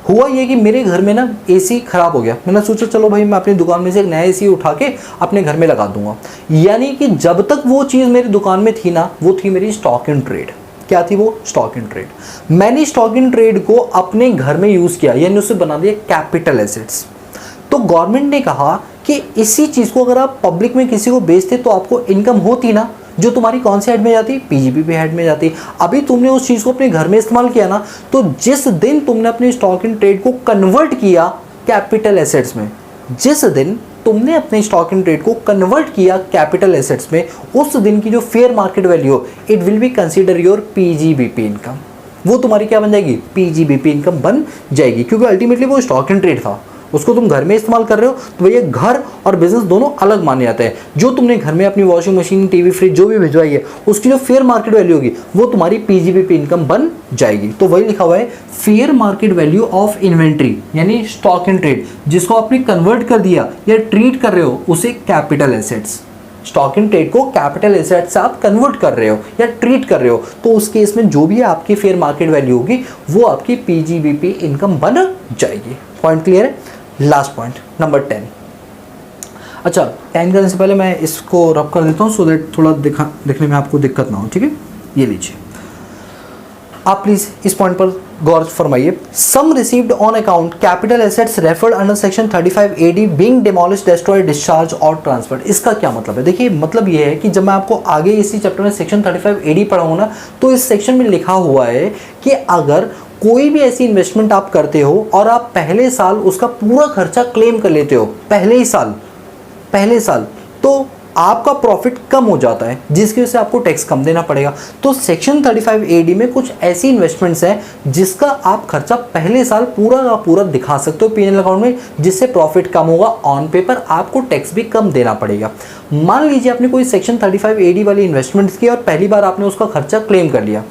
हुआ ये कि मेरे घर में ना एसी खराब हो गया, मैंने सोचा चलो भाई मैं अपनी दुकान में से एक नया एसी उठा के अपने घर में लगा दूंगा। यानी कि जब तक वो चीज़ मेरी दुकान में थी ना, वो थी मेरी स्टॉक इन ट्रेड। क्या थी वो? Stock in trade. मैंने स्टॉक इन ट्रेड को अपने घर में यूज़ किया, यानी उसे बना दिया कैपिटल एसेट्स। तो गवर्नमेंट ने कहा कि इसी चीज़ को अगर आप पब्लिक में किसी को बेचते तो आपको इनकम होती ना, जो तुम्हारी कौन सी हेड में जाती? पीजीबीपी हेड में जाती। अभी तुमने उस चीज़ को अपने घर में इस्तेमाल किया ना, तो जिस दिन तुमने अपने स्टॉक इन ट्रेड को कन्वर्ट किया कैपिटल एसेट्स में, जिस दिन तुमने अपने स्टॉक इन ट्रेड को कन्वर्ट किया कैपिटल एसेट्स में, उस दिन की जो fair market value, it will be consider your PGBP income. वो तुम्हारी क्या बन जाएगी? पीजीबीपी इनकम बन जाएगी, क्योंकि अल्टीमेटली वो स्टॉक इन ट्रेड था, उसको तुम घर में इस्तेमाल कर रहे हो, तो भैया घर और बिजनेस दोनों अलग माने जाते हैं। जो तुमने घर में अपनी वॉशिंग मशीन, टीवी, फ्रिज जो भी भिजवाई है, उसकी जो फेयर मार्केट वैल्यू होगी वो तुम्हारी पीजीबीपी इनकम बन जाएगी। तो वही लिखा हुआ है fair market value of inventory, यानी स्टॉक इन ट्रेड, जिसको आपने कन्वर्ट कर दिया या ट्रीट कर रहे हो उसे capital assets. Stock in trade को कैपिटल एसेट से आप कन्वर्ट कर रहे हो या ट्रीट कर रहे हो, तो उस केस में जो भी आपकी फेयर मार्केट वैल्यू होगी वो आपकी पीजीबीपी इनकम बन जाएगी। पॉइंट क्लियर है? Last point number 10। अच्छा, 10 करने से पहले मैं इसको रब कर देता हूँ सो दैट थोड़ा दिखने में आपको दिक्कत ना हो। ठीक है, ये लीजिए, आप प्लीज इस पॉइंट पर गौर फरमाइए। Sum received on account capital assets referred under section 35 AD being demolished, destroyed, discharge और ट्रांसफर्ड। इसका क्या मतलब है? देखिए, मतलब ये है कि जब मैं आपको आगे इसी चैप्टर में सेक्शन 35 AD पढ़ाऊंगा ना, तो इस सेक्शन में लिखा हुआ है कि अगर कोई भी ऐसी इन्वेस्टमेंट आप करते हो और आप पहले साल उसका पूरा खर्चा क्लेम कर लेते हो, पहले साल, तो आपका प्रॉफिट कम हो जाता है, जिसकी वजह से आपको टैक्स कम देना पड़ेगा। तो सेक्शन 35 AD में कुछ ऐसी इन्वेस्टमेंट्स हैं जिसका आप खर्चा पहले साल पूरा का पूरा दिखा सकते हो पीएनएल अकाउंट में, जिससे प्रॉफिट कम होगा, ऑन पेपर आपको टैक्स भी कम देना पड़ेगा। मान लीजिए आपने कोई सेक्शन 35 AD वाली इन्वेस्टमेंट्स की और पहली बार आपने उसका खर्चा क्लेम कर लिया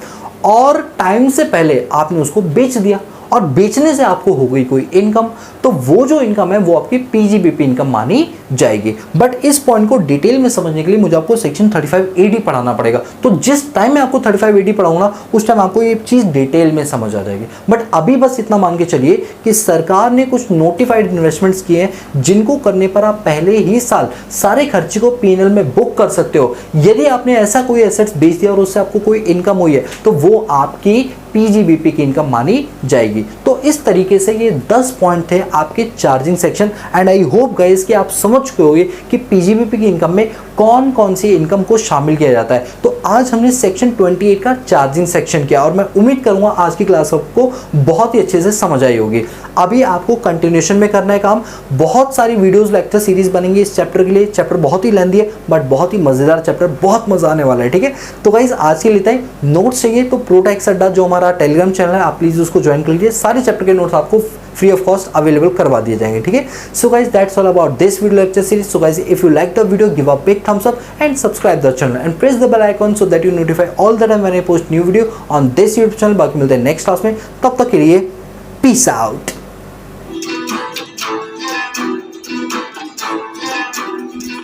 और टाइम से पहले आपने उसको बेच दिया और बेचने से आपको हो गई कोई इनकम, तो वो जो इनकम है वो आपकी पीजीबीपी इनकम मानी जाएगी। बट इस पॉइंट को डिटेल में समझने के लिए मुझे आपको सेक्शन 35 AD पढ़ाना पड़ेगा। तो जिस टाइम मैं आपको 35 AD पढ़ाऊंगा उस टाइम आपको ये चीज़ डिटेल में समझ आ जाएगी। बट अभी बस इतना मान के चलिए कि सरकार ने कुछ नोटिफाइड इन्वेस्टमेंट्स किए हैं जिनको करने पर आप पहले ही साल सारे खर्चे को पीएनएल में बुक कर सकते हो। यदि आपने ऐसा कोई एसेट्स बेच दिया और उससे आपको कोई इनकम हुई है तो वो आपकी पीजीबीपी की इनकम मानी जाएगी। तो इस तरीके से ये 10 पॉइंट थे आपके charging section, and I hope guys कि आप समझ चुके होंगे कि पीजीबीपी की इनकम में कौन कौन सी इनकम को शामिल किया जाता है। तो आज हमने सेक्शन 28 का चार्जिंग सेक्शन किया और मैं उम्मीद करूंगा आज की क्लास आपको बहुत ही अच्छे से समझ आई होगी। अभी आपको कंटिन्यूशन में करना है काम, बहुत सारी वीडियोस लेक्चर सीरीज बनेंगी इस चैप्टर के लिए। चैप्टर बहुत ही लेंथी है बट बहुत ही मजेदार चैप्टर, बहुत मजा आने वाला है। ठीक है, तो गाइस आज के लिए इतना ही। नोट्स चाहिए तो प्रोटेक्स अड्डा जो हमारा टेलीग्राम चैनल है, आप प्लीज उसको ज्वाइन कर लीजिए। सारे चैप्टर के नोट्स आपको फ्री ऑफ कॉस्ट अवेलेबल करवा दिए जाएंगे। ठीक है, so guys that's all about this video lecture series. So guys if you like the video, give a big thumbs up and subscribe the channel and press the bell icon so that you notify all the time when I post new video on this YouTube channel। बाकी मिलते हैं next class में, तब तक के लिए peace out.